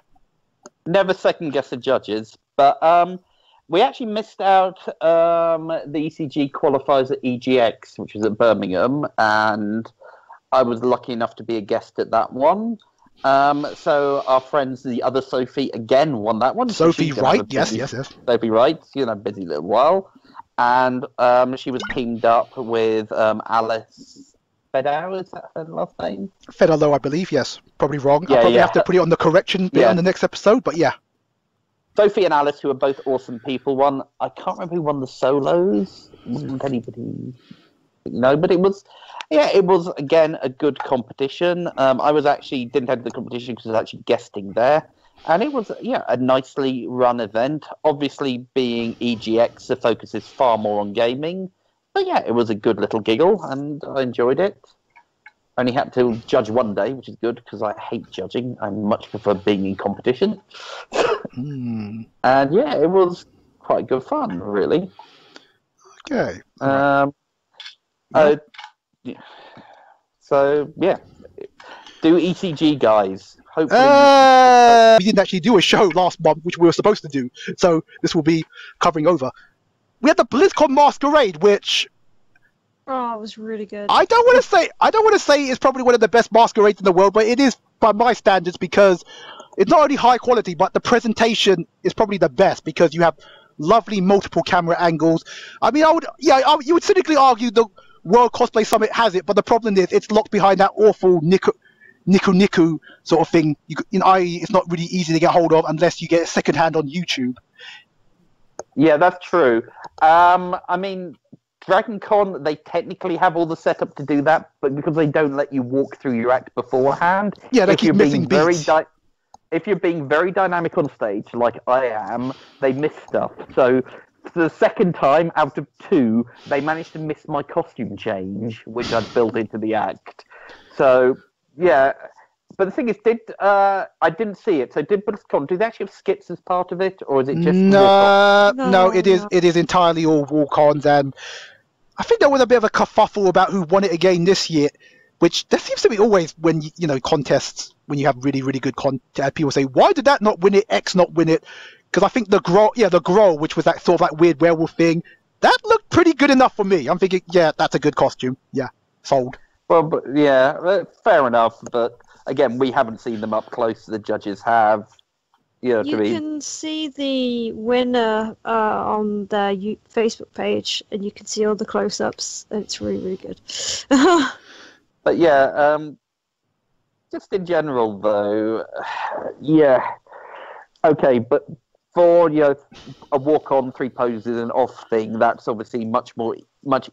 Never second guess the judges, but we actually missed out the ECG qualifiers at EGX, which was at Birmingham, and I was lucky enough to be a guest at that one. So our friends, the other Sophie, again won that one. Sophie Wright, yes. Sophie Wright, busy little while. And she was teamed up with Alice Fedow, is that her last name? Fedow, I believe, yes. Probably wrong. Yeah, I'll probably have to put it on the correction bit on the next episode, but yeah. Sophie and Alice, who are both awesome people, won. I can't remember who won the solos. Wasn't anybody... No, but it was again a good competition. I was actually didn't enter the competition because I was actually guesting there, and it was a nicely run event. Obviously, being EGX, the focus is far more on gaming, but it was a good little giggle, and I enjoyed it. Only had to judge one day, which is good because I hate judging. I much prefer being in competition. And it was quite good fun, really. Okay. Do ECG, guys. Hopefully, we didn't actually do a show last month, which we were supposed to do, so this will be covering over. We had the BlizzCon Masquerade, which it was really good. I don't want to say it's probably one of the best masquerades in the world, but it is by my standards because it's not only high quality, but the presentation is probably the best because you have lovely multiple camera angles. I mean, you would cynically argue the World Cosplay Summit has it, but the problem is it's locked behind that awful Niku sort of thing. It's not really easy to get hold of unless you get it secondhand on YouTube. Yeah, that's true. I mean, DragonCon, they technically have all the setup to do that, but because they don't let you walk through your act beforehand, they keep missing beats. If you're being very dynamic on stage, like I am, they miss stuff. So for the second time out of 2, they managed to miss my costume change, which I'd built into the act. So, yeah. But the thing is, I didn't see it. So did BlizzCon, do they actually have skits as part of it? Or is it just... No, it is entirely all walk-ons. And I think there was a bit of a kerfuffle about who won it again this year, which there seems to be always when, contests, when you have really, really good content, people say, why did that not win it, X not win it? Because I think the Grow, which was that sort of like weird werewolf thing, that looked pretty good enough for me. I'm thinking, that's a good costume. Yeah, sold. Well, but, fair enough. But again, we haven't seen them up close. The judges have. You know what I mean? You can see the winner on their Facebook page, and you can see all the close-ups. It's really, really good. But yeah, just in general, though, yeah, okay. But for a walk-on, 3 poses, and off thing, that's obviously much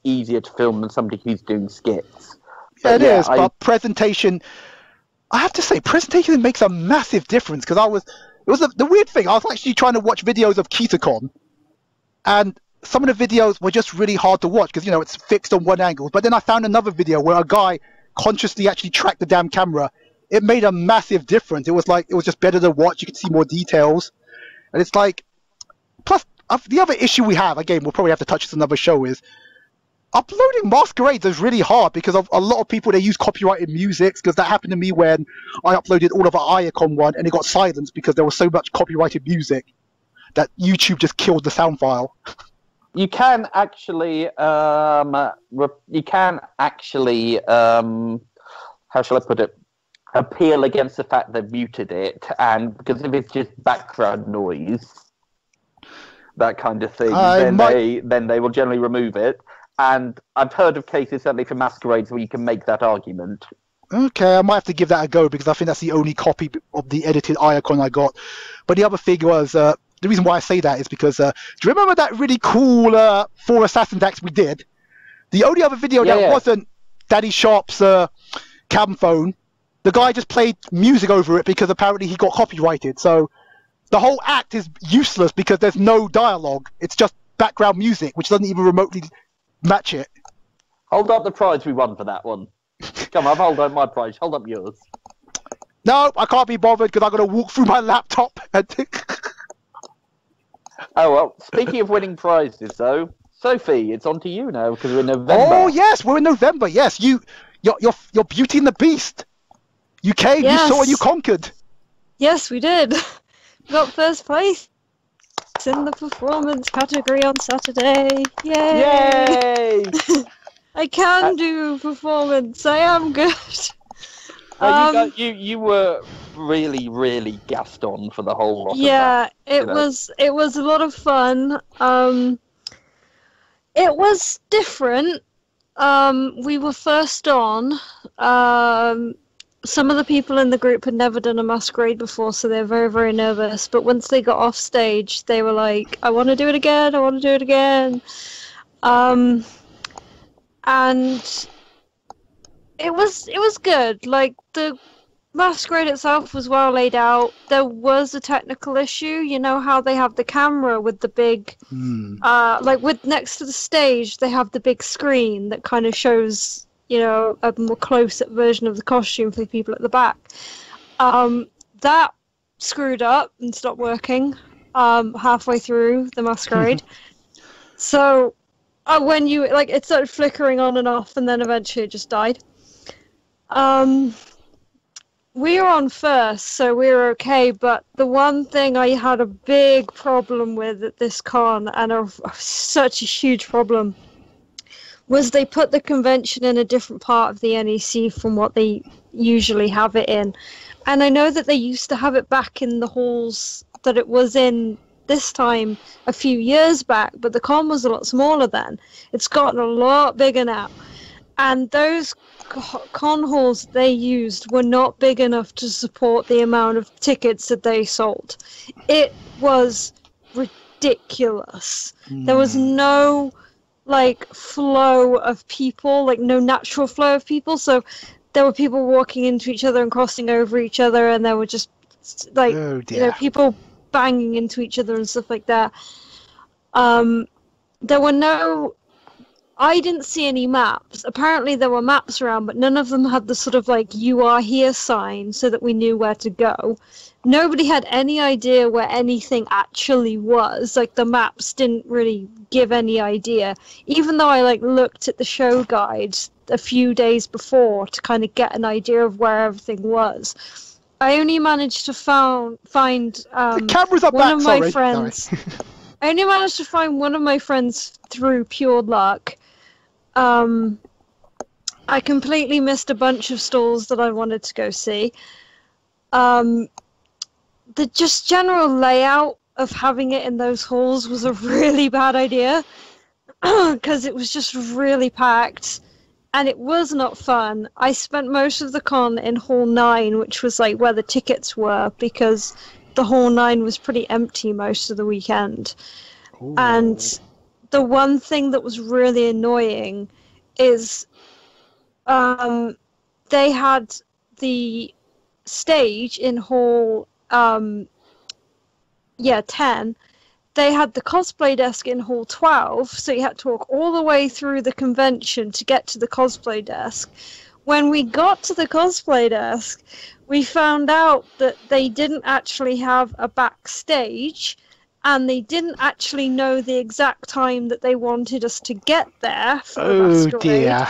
easier to film than somebody who's doing skits. But it is. But presentation, I have to say, presentation makes a massive difference because it was the weird thing. I was actually trying to watch videos of KitaCon, and some of the videos were just really hard to watch because, it's fixed on one angle. But then I found another video where a guy consciously actually tracked the damn camera. It made a massive difference. It was just better to watch. You could see more details. And it's like, plus, the other issue we have, again, we'll probably have to touch this another show, is uploading masquerades is really hard because of a lot of people, they use copyrighted music, because that happened to me when I uploaded all of our Iacon one and it got silenced because there was so much copyrighted music that YouTube just killed the sound file. You can actually, how shall I put it, appeal against the fact they've muted it, and because if it's just background noise, that kind of thing, then they will generally remove it. And I've heard of cases, certainly for masquerades, where you can make that argument. Okay, I might have to give that a go because I think that's the only copy of the edited Iacon I got. But the other thing was, the reason why I say that is because, do you remember that really cool 4 Assassin decks we did? The only other video that wasn't Daddy Sharp's cam phone, the guy just played music over it because apparently he got copyrighted. So the whole act is useless because there's no dialogue. It's just background music, which doesn't even remotely match it. Hold up the prize we won for that one. Come on, hold up my prize. Hold up yours. No, I can't be bothered because I've got to walk through my laptop. Oh, well, speaking of winning prizes, though, Sophie, it's on to you now because we're in November. Oh, yes, we're in November. Yes, you're Beauty and the Beast. You came, you saw, and you conquered. Yes, we did. We got first place in the performance category on Saturday. Yay! I can do performance. I am good. You were really, really gassed on for the whole lot. Yeah, of that, it was a lot of fun. It was different. We were first on. Some of the people in the group had never done a masquerade before, so they're very, very nervous. But once they got off stage, they were like, I want to do it again, I want to do it again. And it was good. Like, the masquerade itself was well laid out. There was a technical issue. You know how they have the camera with the big, with next to the stage, they have the big screen that kind of shows, a more close-up version of the costume for the people at the back. That screwed up and stopped working halfway through the masquerade. So when it started flickering on and off, and then eventually it just died. We were on first, so we were okay, but the one thing I had a big problem with at this con, and such a huge problem, was they put the convention in a different part of the NEC from what they usually have it in. And I know that they used to have it back in the halls that it was in this time a few years back, but the con was a lot smaller then. It's gotten a lot bigger now. And those con halls they used were not big enough to support the amount of tickets that they sold. It was ridiculous. There was no flow of people, no natural flow of people. So there were people walking into each other and crossing over each other, and there were just people banging into each other and stuff like that. There were no... I didn't see any maps. Apparently there were maps around, but none of them had the sort of you are here sign so that we knew where to go. Nobody had any idea where anything actually was. The maps didn't really give any idea. Even though I looked at the show guides a few days before to kind of get an idea of where everything was. I only managed to find the cameras are one back, of my sorry. friends. I only managed to find one of my friends through pure luck. I completely missed a bunch of stalls that I wanted to go see. The just general layout of having it in those halls was a really bad idea because it was just really packed and it was not fun. I spent most of the con in Hall 9, which was like where the tickets were, because the Hall 9 was pretty empty most of the weekend. Ooh. And the one thing that was really annoying is they had the stage in Hall 10. They had the cosplay desk in Hall 12, so you had to walk all the way through the convention to get to the cosplay desk. When we got to the cosplay desk, we found out that they didn't actually have a backstage, and they didn't actually know the exact time that they wanted us to get there for the masquerade. Oh dear.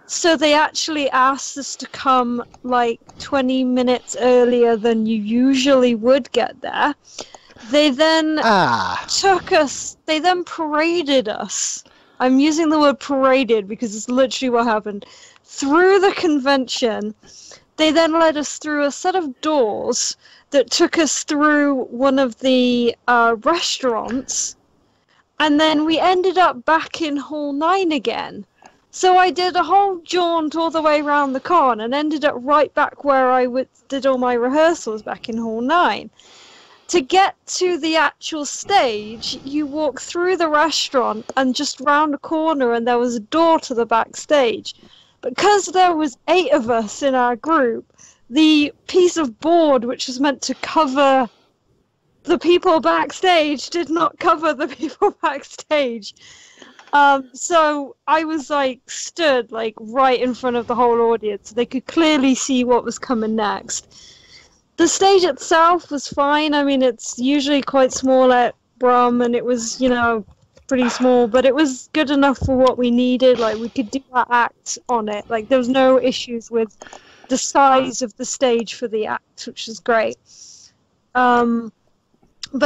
So they actually asked us to come like 20 minutes earlier than you usually would get there. They then took us, they then paraded us. I'm using the word paraded because it's literally what happened. Through the convention, they then led us through a set of doors that took us through one of the restaurants. And then we ended up back in Hall 9 again. So I did a whole jaunt all the way around the con and ended up right back where I did all my rehearsals back in Hall 9. To get to the actual stage, you walk through the restaurant and just round a corner and there was a door to the backstage. Because there was 8 of us in our group, the piece of board which was meant to cover the people backstage did not cover the people backstage. So I was stood right in front of the whole audience. They could clearly see what was coming next. The stage itself was fine. I mean, it's usually quite small at Brum, and it was, pretty small, but it was good enough for what we needed. We could do our act on it. There was no issues with the size of the stage for the act, which was great. But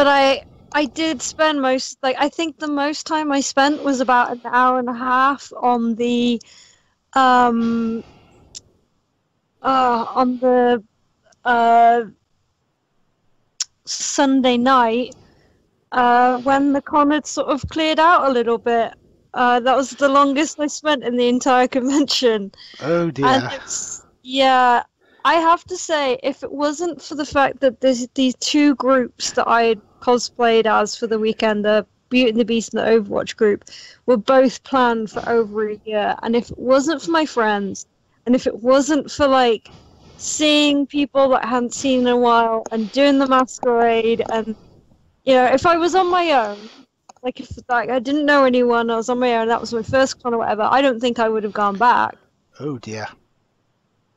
I did spend I think the most time I spent was about an hour and a half on the Sunday night when the con had sort of cleared out a little bit. That was the longest I spent in the entire convention. Oh dear. And I have to say, if it wasn't for the fact that there's these 2 groups that I had cosplayed as for the weekend, the Beauty and the Beast and the Overwatch group, were both planned for over a year. And if it wasn't for my friends, and if it wasn't for seeing people that I hadn't seen in a while and doing the masquerade, and if I was on my own, if I didn't know anyone, I was on my own, that was my first con or whatever, I don't think I would have gone back. Oh dear.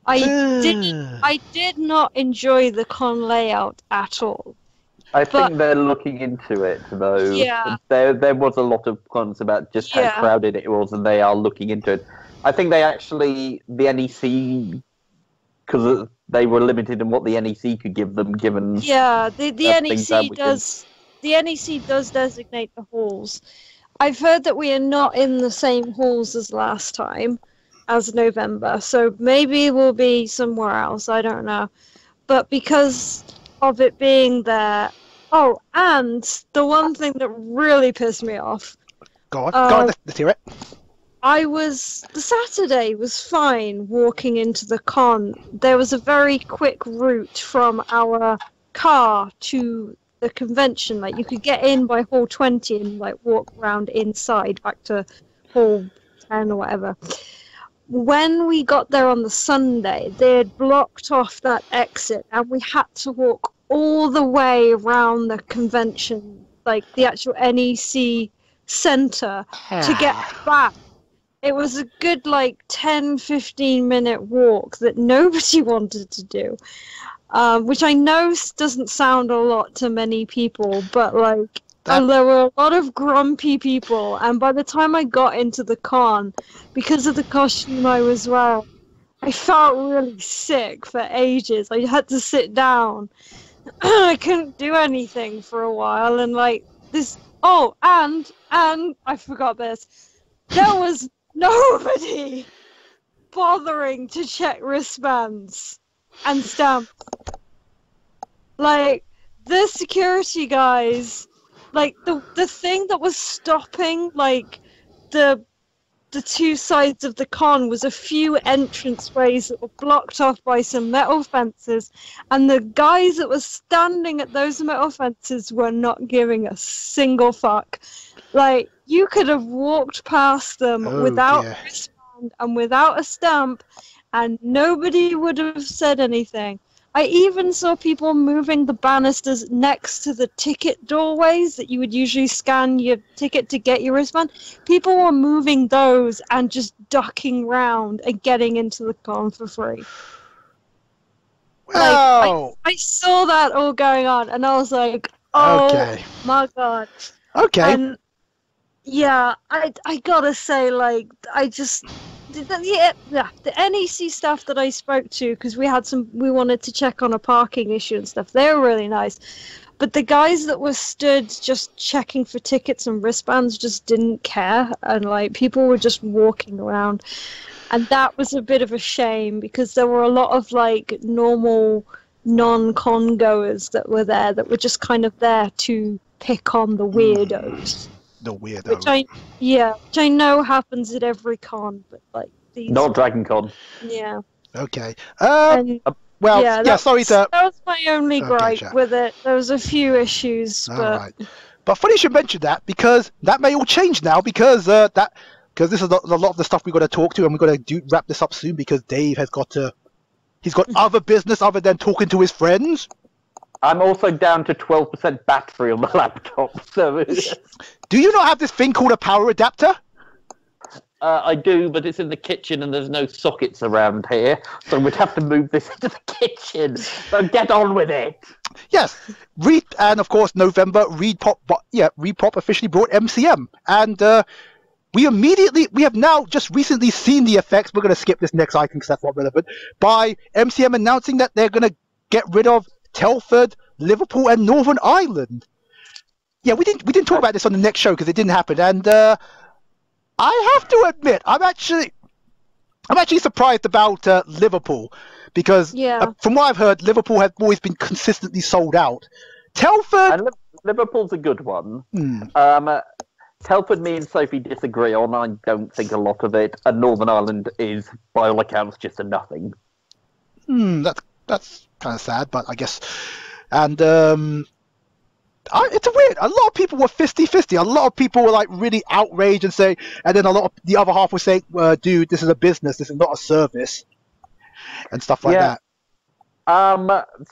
I did not enjoy the con layout at all. I think they're looking into it, though. Yeah. There was a lot of cons about just how crowded it was, and they are looking into it. I think the NEC, because they were limited in what the NEC could give them, given... Yeah, the NEC does... The NEC does designate the halls. I've heard that we are not in the same halls as last time, as November, so maybe we'll be somewhere else, I don't know. But because of it being there... Oh, and the one thing that really pissed me off... Go on, let's hear it. The Saturday was fine walking into the con. There was a very quick route from our car to the convention. You could get in by Hall 20 and walk around inside back to Hall 10 or whatever. When we got there on the Sunday, they had blocked off that exit and we had to walk all the way around the convention, the actual NEC centre, to get back. It was a good 10-15 minute walk that nobody wanted to do, which I know doesn't sound a lot to many people, but there were a lot of grumpy people, and by the time I got into the con, because of the costume I was wearing, I felt really sick for ages. I had to sit down. I couldn't do anything for a while, and this... Oh, and I forgot this. There was nobody bothering to check wristbands and stamp. Like, the security guys, like, the thing that was stopping, like, the two sides of the con was a few entranceways that were blocked off by some metal fences, and the guys that were standing at those metal fences were not giving a single fuck. Like, you could have walked past them without a wristband and without a stamp, and nobody would have said anything. I even saw people moving the banisters next to the ticket doorways that you would usually scan your ticket to get your wristband. People were moving those and just ducking round and getting into the con for free. Wow. Like, I saw that all going on, and I was like, oh my god. Okay. And yeah, I gotta say, like, I just... the NEC staff that I spoke to, because we wanted to check on a parking issue and stuff, they were really nice, but the guys that were stood just checking for tickets and wristbands just didn't care, and like people were just walking around, and that was a bit of a shame, because there were a lot of like normal non-con goers that were there that were just kind of there to pick on the weirdos. The weirdo. Which I know happens at every con, but like these. Not Dragon Con. Yeah. Okay. Sorry that was my only gripe with it. There was a few issues, but. All right. But funny you should mention that, because that may all change now, because this is a lot of the stuff we've got to talk to, and we've got to wrap this up soon, because Dave has got other business other than talking to his friends. I'm also down to 12% battery on the laptop. So, do you not have this thing called a power adapter? I do, but it's in the kitchen and there's no sockets around here, so we'd have to move this into the kitchen. So get on with it. Yes, and of course November, ReedPop officially brought MCM, and we have now just recently seen the effects. We're going to skip this next item because that's not relevant. By MCM announcing that they're going to get rid of Telford, Liverpool, and Northern Ireland. Yeah, we didn't talk about this on the next show because it didn't happen, and I have to admit, I'm actually surprised about Liverpool, because from what I've heard, Liverpool has always been consistently sold out. Telford, and Liverpool's a good one. Telford, me and Sophie disagree on. I don't think a lot of it, and Northern Ireland is, by all accounts, just a nothing. That's kind of sad, but I guess, and it's weird. A lot of people were 50-50. A lot of people were like really outraged and then a lot of the other half were saying, "Dude, this is a business. This is not a service," and stuff like that.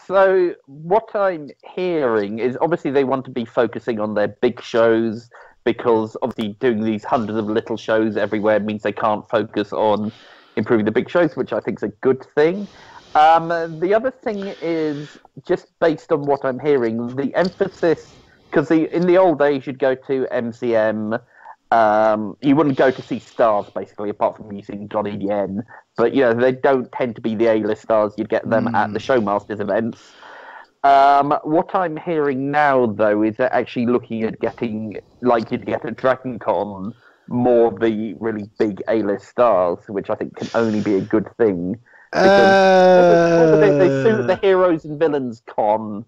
So what I'm hearing is obviously they want to be focusing on their big shows, because obviously doing these hundreds of little shows everywhere means they can't focus on improving the big shows, which I think is a good thing. The other thing is, just based on what I'm hearing, the emphasis, because in the old days you'd go to MCM, you wouldn't go to see stars basically, apart from using Johnny Yen, but they don't tend to be the A-list stars. You'd get them at the Showmasters events. What I'm hearing now, though, is they're actually looking at getting, like you'd get at Dragon Con, more of the really big A-list stars, which I think can only be a good thing. Because the Heroes and Villains Con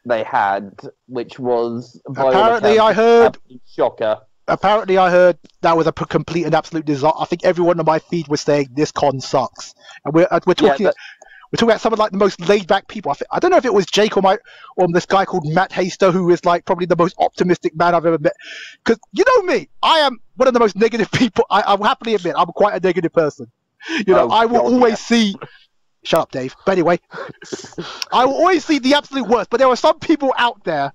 they had, which was apparently I heard shocker. Apparently I heard that was a complete and absolute disaster. I think everyone on my feed was saying this con sucks, and we're talking. We're talking about some of like the most laid-back people. I don't know if it was Jake or this guy called Matt Haster, who is like probably the most optimistic man I've ever met. Because you know me, I am one of the most negative people. I will happily admit I'm quite a negative person. I will always see. Shut up, Dave. But anyway, I will always see the absolute worst. But there are some people out there.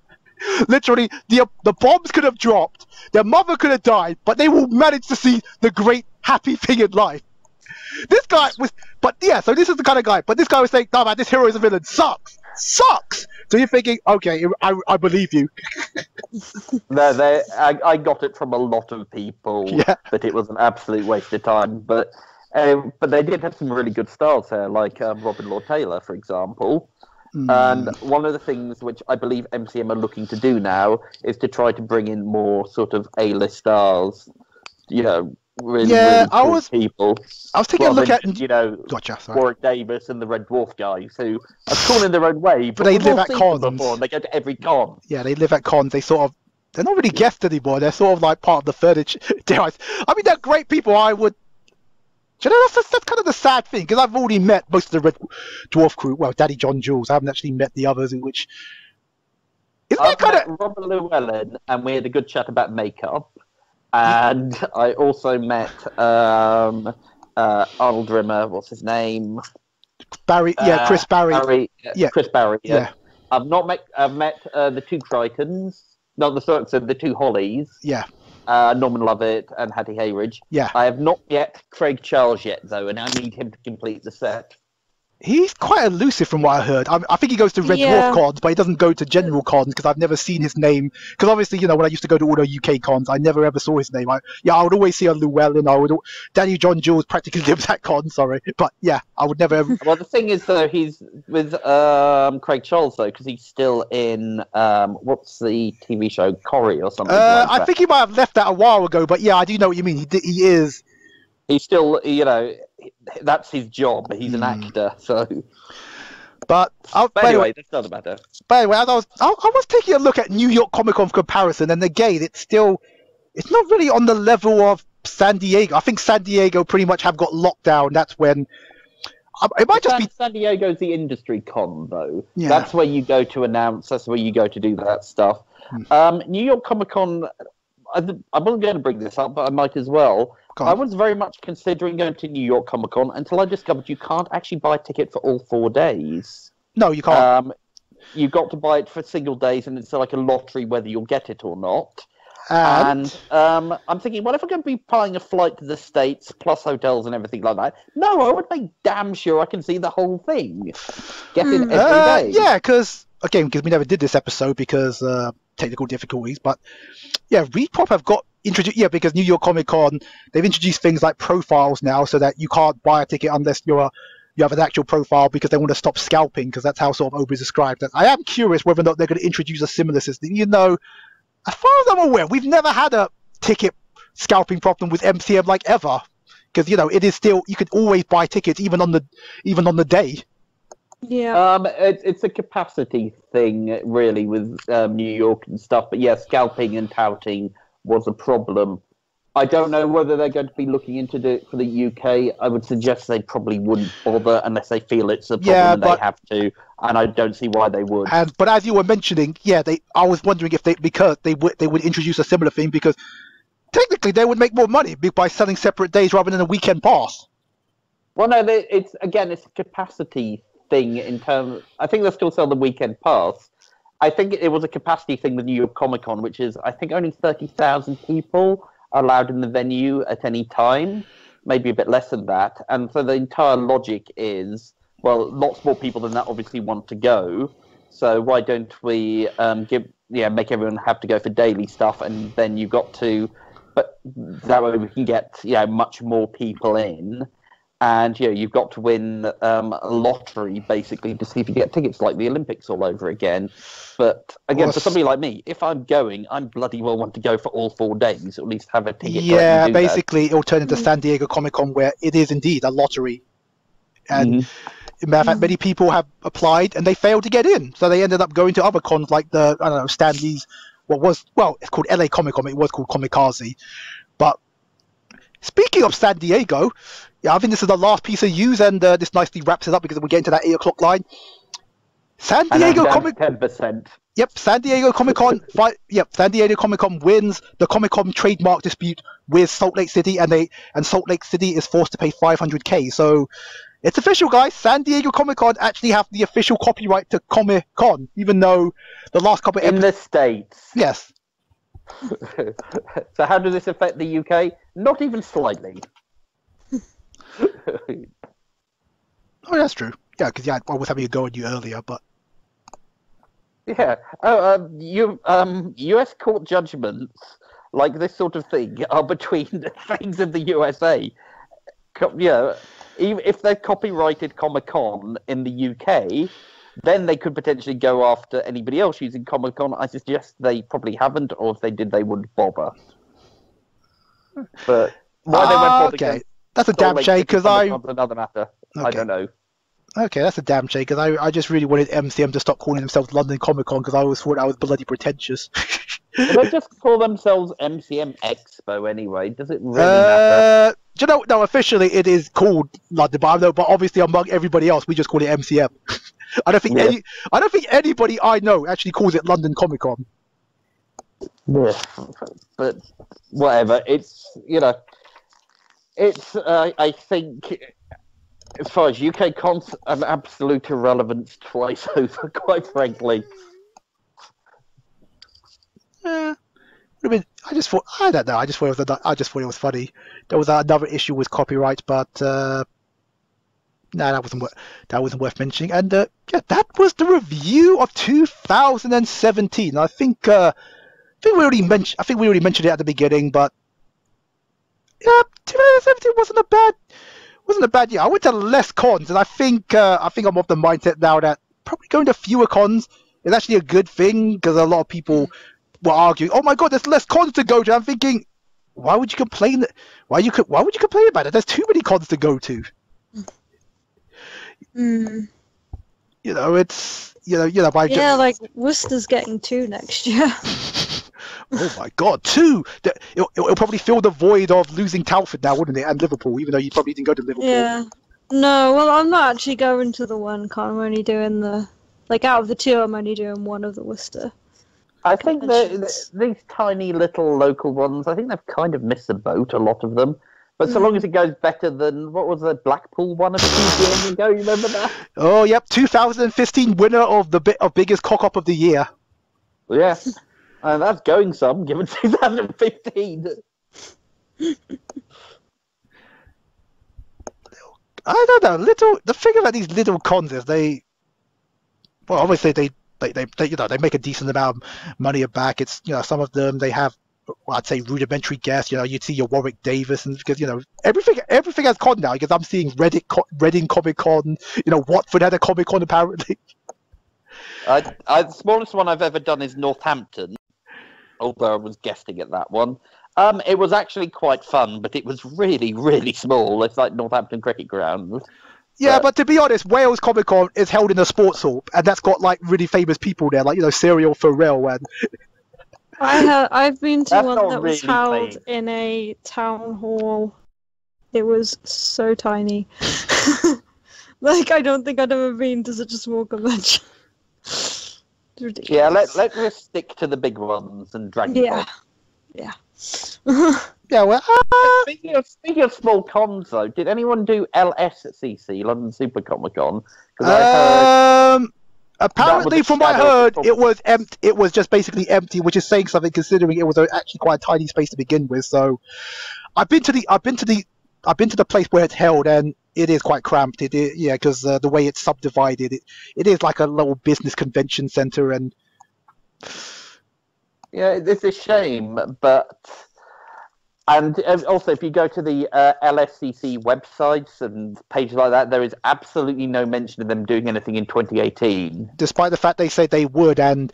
Literally, the bombs could have dropped, their mother could have died, but they will manage to see the great happy thing in life. This guy was, so this is the kind of guy. But this guy was saying, "No man, this hero is a villain. Sucks." So you're thinking, okay, I believe you. No, I got it from a lot of people that it was an absolute waste of time. But they did have some really good stars there, like Robin Lord Taylor, for example. And one of the things which I believe MCM are looking to do now is to try to bring in more sort of A-list stars, really, Yeah, really cool people. I was taking a look at, Gotcha, Warwick Davis and the Red Dwarf guys, who are cool in their own way, but they we've live all at seen them cons. before, and they go to every con. Yeah, they live at cons. They're not really guests anymore. They're sort of like part of the furniture. I mean, they're great people. That's kind of the sad thing, because I've already met most of the Red Dwarf crew. Well, Daddy John Jules. I haven't actually met the others, in which... I've met Robert Llewellyn, and we had a good chat about makeup. And I also met Arnold Rimmer, what's his name? Barry, Chris Barry. Chris Barry, yeah. I've met the two Crichtons, not the two Hollies. Yeah. Norman Lovett and Hattie Hayridge. Yeah. I have not met Craig Charles yet, though, and I need him to complete the set. He's quite elusive from what I heard. I think he goes to Red Dwarf cons, but he doesn't go to general cons, because I've never seen his name. Because obviously, when I used to go to all the UK cons, I never ever saw his name. I would always see a Llewellyn. Danny John Jules practically lives at cons, sorry. But yeah, I would never ever... Well, the thing is, though, he's with Craig Charles, though, because he's still in, what's the TV show, Corrie or something like that. I think he might have left that a while ago, but yeah, I do know what you mean. He is... He's still, that's his job. He's an actor, so... But anyway, that's not a matter. But anyway, I was taking a look at New York Comic Con comparison, and again, it's not really on the level of San Diego. I think San Diego pretty much have got locked down. That's when... It might just be... San Diego's the industry con, though. Yeah. That's where you go to announce. That's where you go to do that stuff. New York Comic Con... I wasn't going to bring this up, but I might as well. I was very much considering going to New York Comic Con until I discovered you can't actually buy a ticket for all 4 days. No, you can't. You've got to buy it for single days, and it's like a lottery whether you'll get it or not. And I'm thinking, what if I'm going to be buying a flight to the States, plus hotels and everything like that? No, I would make damn sure I can see the whole thing. Get in every day. Yeah, because we never did this episode because technical difficulties, but yeah, Repop have got introduced, because New York Comic Con, they've introduced things like profiles now, so that you can't buy a ticket unless you have an actual profile, because they want to stop scalping, because that's how sort of Obi described it. I am curious whether or not they're going to introduce a similar system. As far as I'm aware, we've never had a ticket scalping problem with MCM like ever, because it is still, you could always buy tickets even on the day. Yeah. It's a capacity thing, really, with New York and stuff. But yeah, scalping and touting was a problem. I don't know whether they're going to be looking into it for the UK. I would suggest they probably wouldn't bother unless they feel it's a problem and they have to. And I don't see why they would. But as you were mentioning, I was wondering if they would introduce a similar thing, because technically they would make more money by selling separate days rather than a weekend pass. Well, no, it's a capacity thing in terms. I think they'll still sell the weekend pass. I think it was a capacity thing with New York Comic Con, which is I think only 30,000 people are allowed in the venue at any time, maybe a bit less than that. And so the entire logic is, well, lots more people than that obviously want to go. So why don't we make everyone have to go for daily stuff, and then you've got to, but that way we can get much more people in. And you've got to win a lottery basically to see if you get tickets, like the Olympics all over again. But again, for somebody like me, if I'm going, I'm bloody well want to go for all 4 days, or at least have a ticket. Yeah, basically it'll turn into San Diego Comic Con, where it is indeed a lottery. And in matter of fact, many people have applied and they failed to get in, so they ended up going to other cons like Stanley's. It's called LA Comic Con. It was called Comikaze, but. Speaking of San Diego, I think this is the last piece of news, and this nicely wraps it up because we're getting to that 8 o'clock line. San Diego Comic 10%. Yep, San Diego Comic Con. San Diego Comic Con wins the Comic Con trademark dispute with Salt Lake City, and Salt Lake City is forced to pay $500K. So it's official, guys. San Diego Comic Con actually have the official copyright to Comic Con, even though the last couple of in the States. Yes. So how does this affect the UK? Not even slightly. Oh, that's true. Yeah, because I was having a go at you earlier, but yeah. U.S. court judgments like this sort of thing are between the things of the USA. Even if they've copyrighted Comic-Con in the UK, then they could potentially go after anybody else using Comic-Con. I suggest they probably haven't, or if they did, they wouldn't bother. But Why they went for Okay, that's a damn shame because another matter. I Okay. don't know. Okay, that's a damn shame because I just really wanted MCM to stop calling themselves London Comic Con because I always thought that was bloody pretentious. Well, they just call themselves MCM Expo anyway. Does it really matter? Do you know? No, officially it is called London, but obviously among everybody else, we just call it MCM. I don't think I don't think anybody I know actually calls it London Comic Con. Yeah, but whatever. It's it's I think as far as UK cons, an absolute irrelevance twice over. Quite frankly. I mean, I don't know. I just thought it was funny. There was another issue with copyright, but no, that wasn't worth mentioning. And yeah, that was the review of 2017. I think we already mentioned it at the beginning, but yeah, 2017 wasn't a bad year. I went to less cons, and I think I'm of the mindset now that probably going to fewer cons is actually a good thing because a lot of people were arguing, "Oh my God, there's less cons to go to." I'm thinking, why would you complain? Why would you complain about it? There's too many cons to go to. Mm. It's like Worcester's getting 2 next year. Oh my God, 2! It'll probably fill the void of losing Telford now, wouldn't it? And Liverpool, even though you probably didn't go to Liverpool. Yeah. No, well, I'm not actually going to the one con. I'm only doing out of the 2, I'm only doing one of the Worcester. I think these tiny little local ones, I think they've kind of missed the boat, a lot of them. But so long as it goes better than, what was the Blackpool one a few years ago, you remember that? Oh, yep, 2015 winner of biggest cock-up of the year. Yeah, and that's going some, given 2015. I don't know, the thing about these little cons is obviously they make a decent amount of money back. It's, some of them, they have, I'd say, rudimentary guests. You'd see your Warwick Davis, and because everything has con now. Because I'm seeing Reading Comic Con. Watford had a Comic Con apparently. The smallest one I've ever done is Northampton, although I was guesting at that one. It was actually quite fun, but it was really, really small. It's like Northampton Cricket Ground. Yeah, but to be honest, Wales Comic Con is held in a sports hall, and that's got like really famous people there, like Serial Pharrell and. I've been to one that was really held in a town hall. It was so tiny. I don't think I'd ever been to such a small convention. It's ridiculous. Yeah, let's just stick to the big ones and Dragon Con. Yeah. Yeah, well. Speaking of small cons, though, did anyone do LSCC, London Super Comic Con? Apparently, from what I heard, it was empty. It was just basically empty, which is saying something considering it was actually quite a tiny space to begin with. So, I've been to the place where it's held, and it is quite cramped. It is, because the way it's subdivided, it is like a little business convention center, and yeah, it's a shame, but. And also, if you go to the LSCC websites and pages like that, there is absolutely no mention of them doing anything in 2018. Despite the fact they say they would, and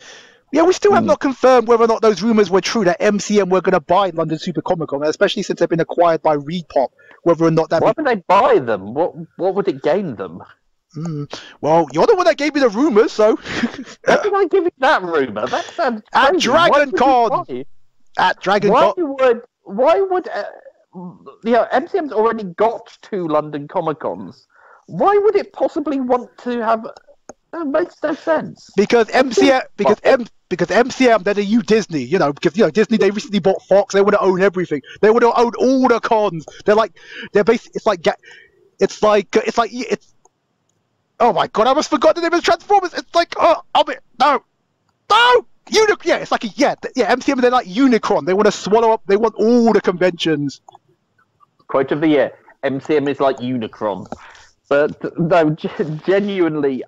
we still have not confirmed whether or not those rumours were true that MCM were going to buy London Super Comic Con, especially since they've been acquired by ReedPop. Whether or not that. Why would they buy them? What would it gain them? Well, you're the one that gave me the rumours, so. How did I give you that rumour? That sounds at crazy. Dragon Con. At Dragon Con. Why would MCM's already got 2 London Comic Cons? Why would it possibly want to have? That makes no sense. Because MCM, they're the new Disney, because Disney, they recently bought Fox. They want to own everything. They want to own all the cons. They're basically it's. Oh my God! I almost forgot the name of Transformers. It's like no. It's like MCM. They're like Unicron. They want to swallow up. They want all the conventions. Quote of the year: MCM is like Unicron. But no, genuinely,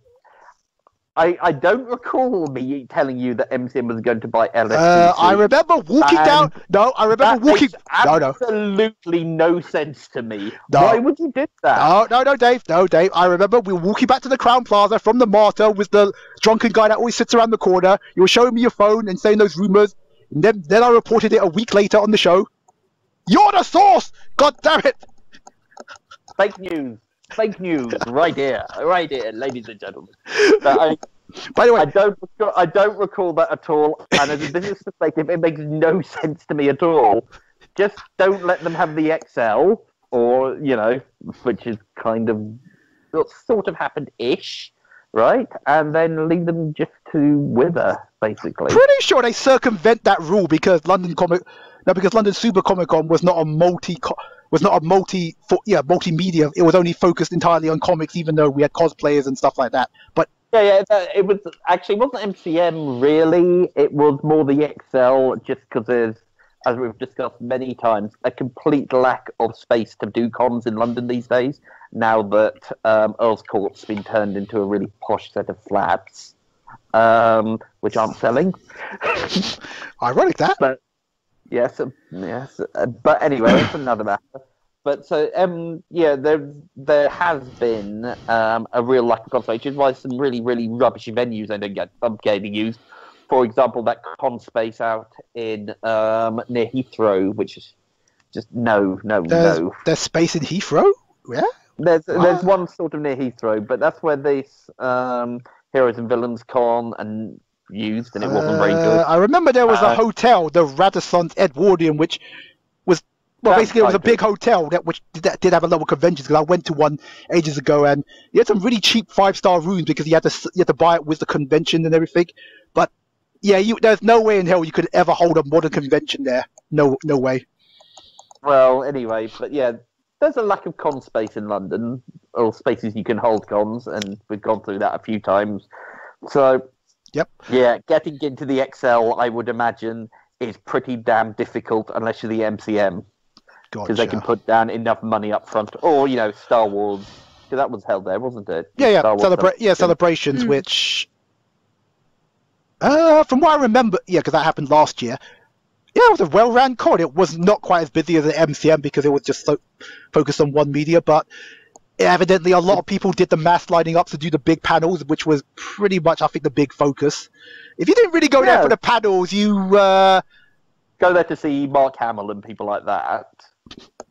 I don't recall me telling you that MCM was going to buy LSCC. I remember walking down. No, I remember walking. Absolutely no sense to me. No. Why would you do that? No, Dave. No, Dave. I remember we were walking back to the Crown Plaza from the Martyr with the drunken guy that always sits around the corner. You were showing me your phone and saying those rumors. And then I reported it a week later on the show. You're the source! God damn it! Fake news, right here, ladies and gentlemen. By the way, I don't recall that at all, and as a business perspective, it makes no sense to me at all. Just don't let them have the Excel, or which is kind of sort of happened-ish, right? And then leave them just to wither, basically. Pretty sure they circumvent that rule because London Super Comic Con was not a multimedia. It was only focused entirely on comics, even though we had cosplayers and stuff like that. But it was actually wasn't MCM really. It was more the Excel, just because there's, as we've discussed many times, a complete lack of space to do cons in London these days. Now that Earl's Court's been turned into a really posh set of flats, which aren't selling. Ironic that. But yes. But anyway, it's another matter. But so, there has been a real lack of concentration, which is why some really, really rubbish venues ended up getting used. For example, that con space out in near Heathrow, which is just no. There's space in Heathrow? Yeah? There's one sort of near Heathrow, but that's where this Heroes and Villains con and used, and it wasn't very good. I remember there was a hotel, the Radisson Edwardian, which was... Well, basically, it was a big hotel that did have a lot of conventions. Because I went to one ages ago, and you had some really cheap 5-star rooms because you had to buy it with the convention and everything. But yeah, there's no way in hell you could ever hold a modern convention there. No way. Well, anyway, but yeah, there's a lack of con space in London, or spaces you can hold cons, and we've gone through that a few times. So, yep. Yeah, getting into the Excel, I would imagine, is pretty damn difficult unless you're the MCM. Because they can put down enough money up front, or Star Wars, because that was held there, wasn't it? Celebrations, which, from what I remember, because that happened last year. Yeah, it was a well-ran con. It was not quite as busy as an MCM because it was just so focused on one media, but evidently a lot of people did the mass lining up to do the big panels, which was pretty much, I think, the big focus. If you didn't really go there for the panels, you go there to see Mark Hamill and people like that.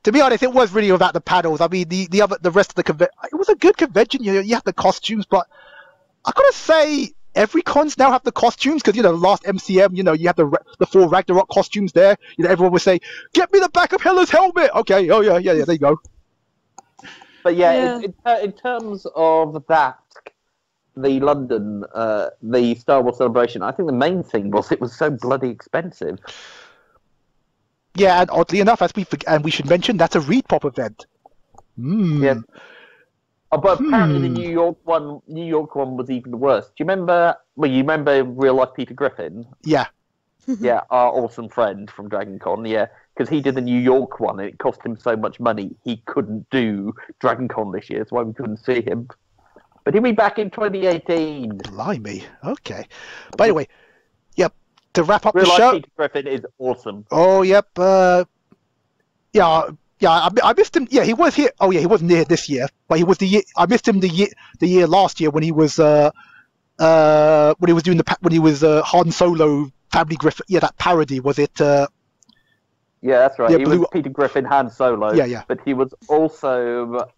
To be honest, it was really about the panels. I mean, the rest of the convention, it was a good convention. You had the costumes, but I gotta say, every cons now have the costumes because the last MCM, you have the 4 Ragnarok costumes there. Everyone would say, "Get me the back of Hela's helmet." Okay, oh yeah, there you go. But in terms of that, the London, the Star Wars celebration, I think the main thing was it was so bloody expensive. Yeah, and oddly enough, we should mention that's a ReedPop event. Yeah. But apparently the New York one was even worse. Do you remember? Well, you remember real life Peter Griffin? Yeah. Yeah, our awesome friend from Dragon Con. Yeah, because he did the New York one, and it cost him so much money he couldn't do Dragon Con this year. That's why we couldn't see him. But he'll be back in 2018. Blimey. Okay. By the way, yep. To wrap up real the life show, Peter Griffin is awesome. Oh, yep. I missed him. Yeah, he was here. Oh, yeah, he wasn't here this year, but he was the year. I missed him the year last year when he was doing Han Solo Family Griffin. Yeah, that parody was it? Yeah, that's right. He was Peter Griffin, Han Solo. Yeah. But he was also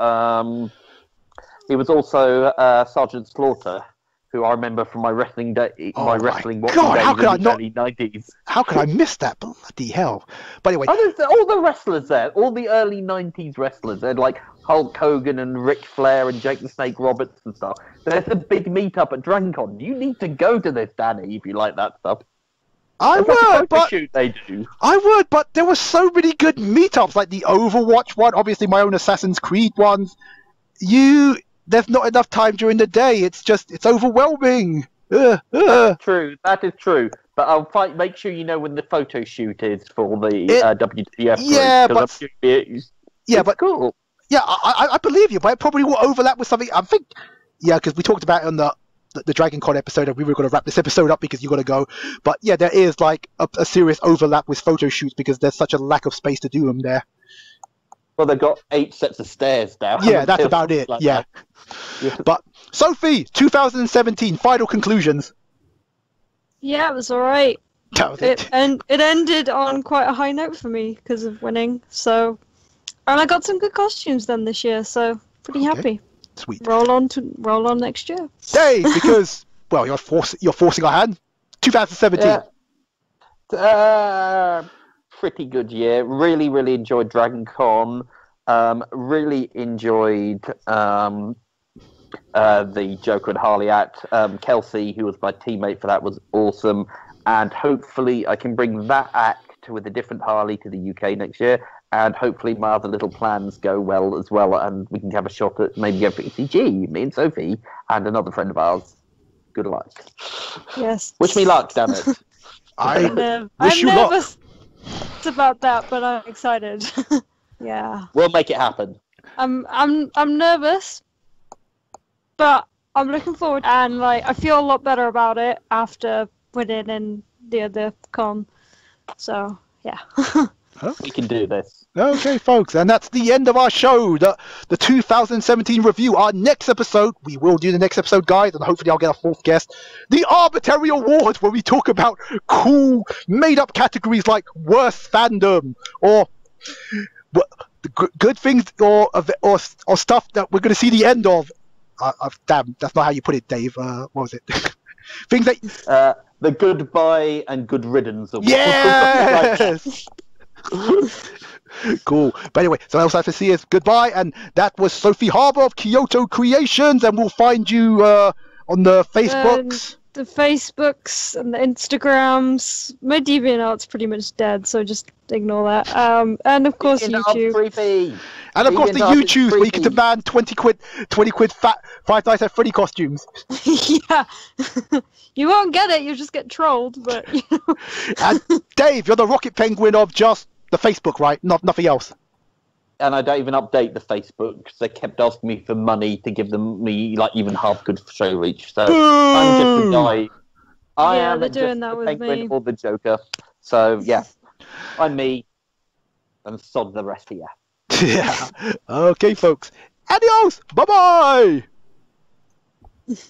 Sergeant Slaughter, who I remember from my wrestling day, wrestling watching days in the early 90s. How could I miss that? Bloody hell! But anyway, all the wrestlers there, all the early 90s wrestlers, they're like Hulk Hogan and Ric Flair and Jake the Snake Roberts and stuff. There's a big meetup at Dragon Con. You need to go to this, Danny, if you like that stuff. I would, but there were so many good meetups, like the Overwatch one, obviously my own Assassin's Creed ones. There's not enough time during the day. It's overwhelming. That is true. But I'll make sure you know when the photo shoot is for the WTF. But cool. Yeah, I believe you, but it probably will overlap with something. I think, because we talked about it on the Dragon Con episode, and we were going to wrap this episode up because you got to go. But yeah, there is like a serious overlap with photo shoots because there's such a lack of space to do them there. Well, they've got 8 sets of stairs now. Yeah, that's about it. Like yeah. But Sophie, 2017 final conclusions. Yeah, it was all right. That was it. And it ended on quite a high note for me because of winning. So, and I got some good costumes then this year, so pretty happy. Sweet. Roll on next year. Dave, because well, you're forcing our hand. 2017. Pretty good year. Really, really enjoyed Dragon Con. Really enjoyed the Joker and Harley act. Kelsey, who was my teammate for that, was awesome. And hopefully I can bring that act with a different Harley to the UK next year. And hopefully my other little plans go well as well. And we can have a shot at maybe go for ECG, me and Sophie, and another friend of ours. Good luck. Yes. Wish me luck, damn it. I wish I'm you luck. nervous about that, but I'm excited. Yeah. We'll make it happen. I'm nervous, but I'm looking forward, and like I feel a lot better about it after winning in the other con. So yeah. We can do this. Okay, folks, and that's the end of our show, the 2017 review. Our next episode, we will do the next episode, guys, and hopefully I'll get a fourth guest. The Arbitrary Awards, where we talk about cool, made-up categories like worst fandom, or good things, or stuff that we're going to see the end of. Damn, that's not how you put it, Dave. What was it? Things that... the Goodbye and Good Riddance Awards. Yes! Cool. But anyway, so I also have to see is goodbye, and that was Sophie Harbour of Kyoto Creations, and we'll find you on the Facebooks. The Facebooks and the Instagrams. My DeviantArt's pretty much dead, so just ignore that. And of course YouTube. And of course the YouTube, where you can demand 20 quid fat Five Nights at Freddy costumes. Yeah. You won't get it, you'll just get trolled, but you know. And Dave, you're the Rocket Penguin of just the Facebook, right? Nothing else. And I don't even update the Facebook because they kept asking me for money to give me like even half good show reach. So I'm just a guy. I am they're just doing that the with Penguin me. or the Joker. So yeah, I'm me, and sod the rest of you. Yeah. Okay, folks. Adios. Bye bye.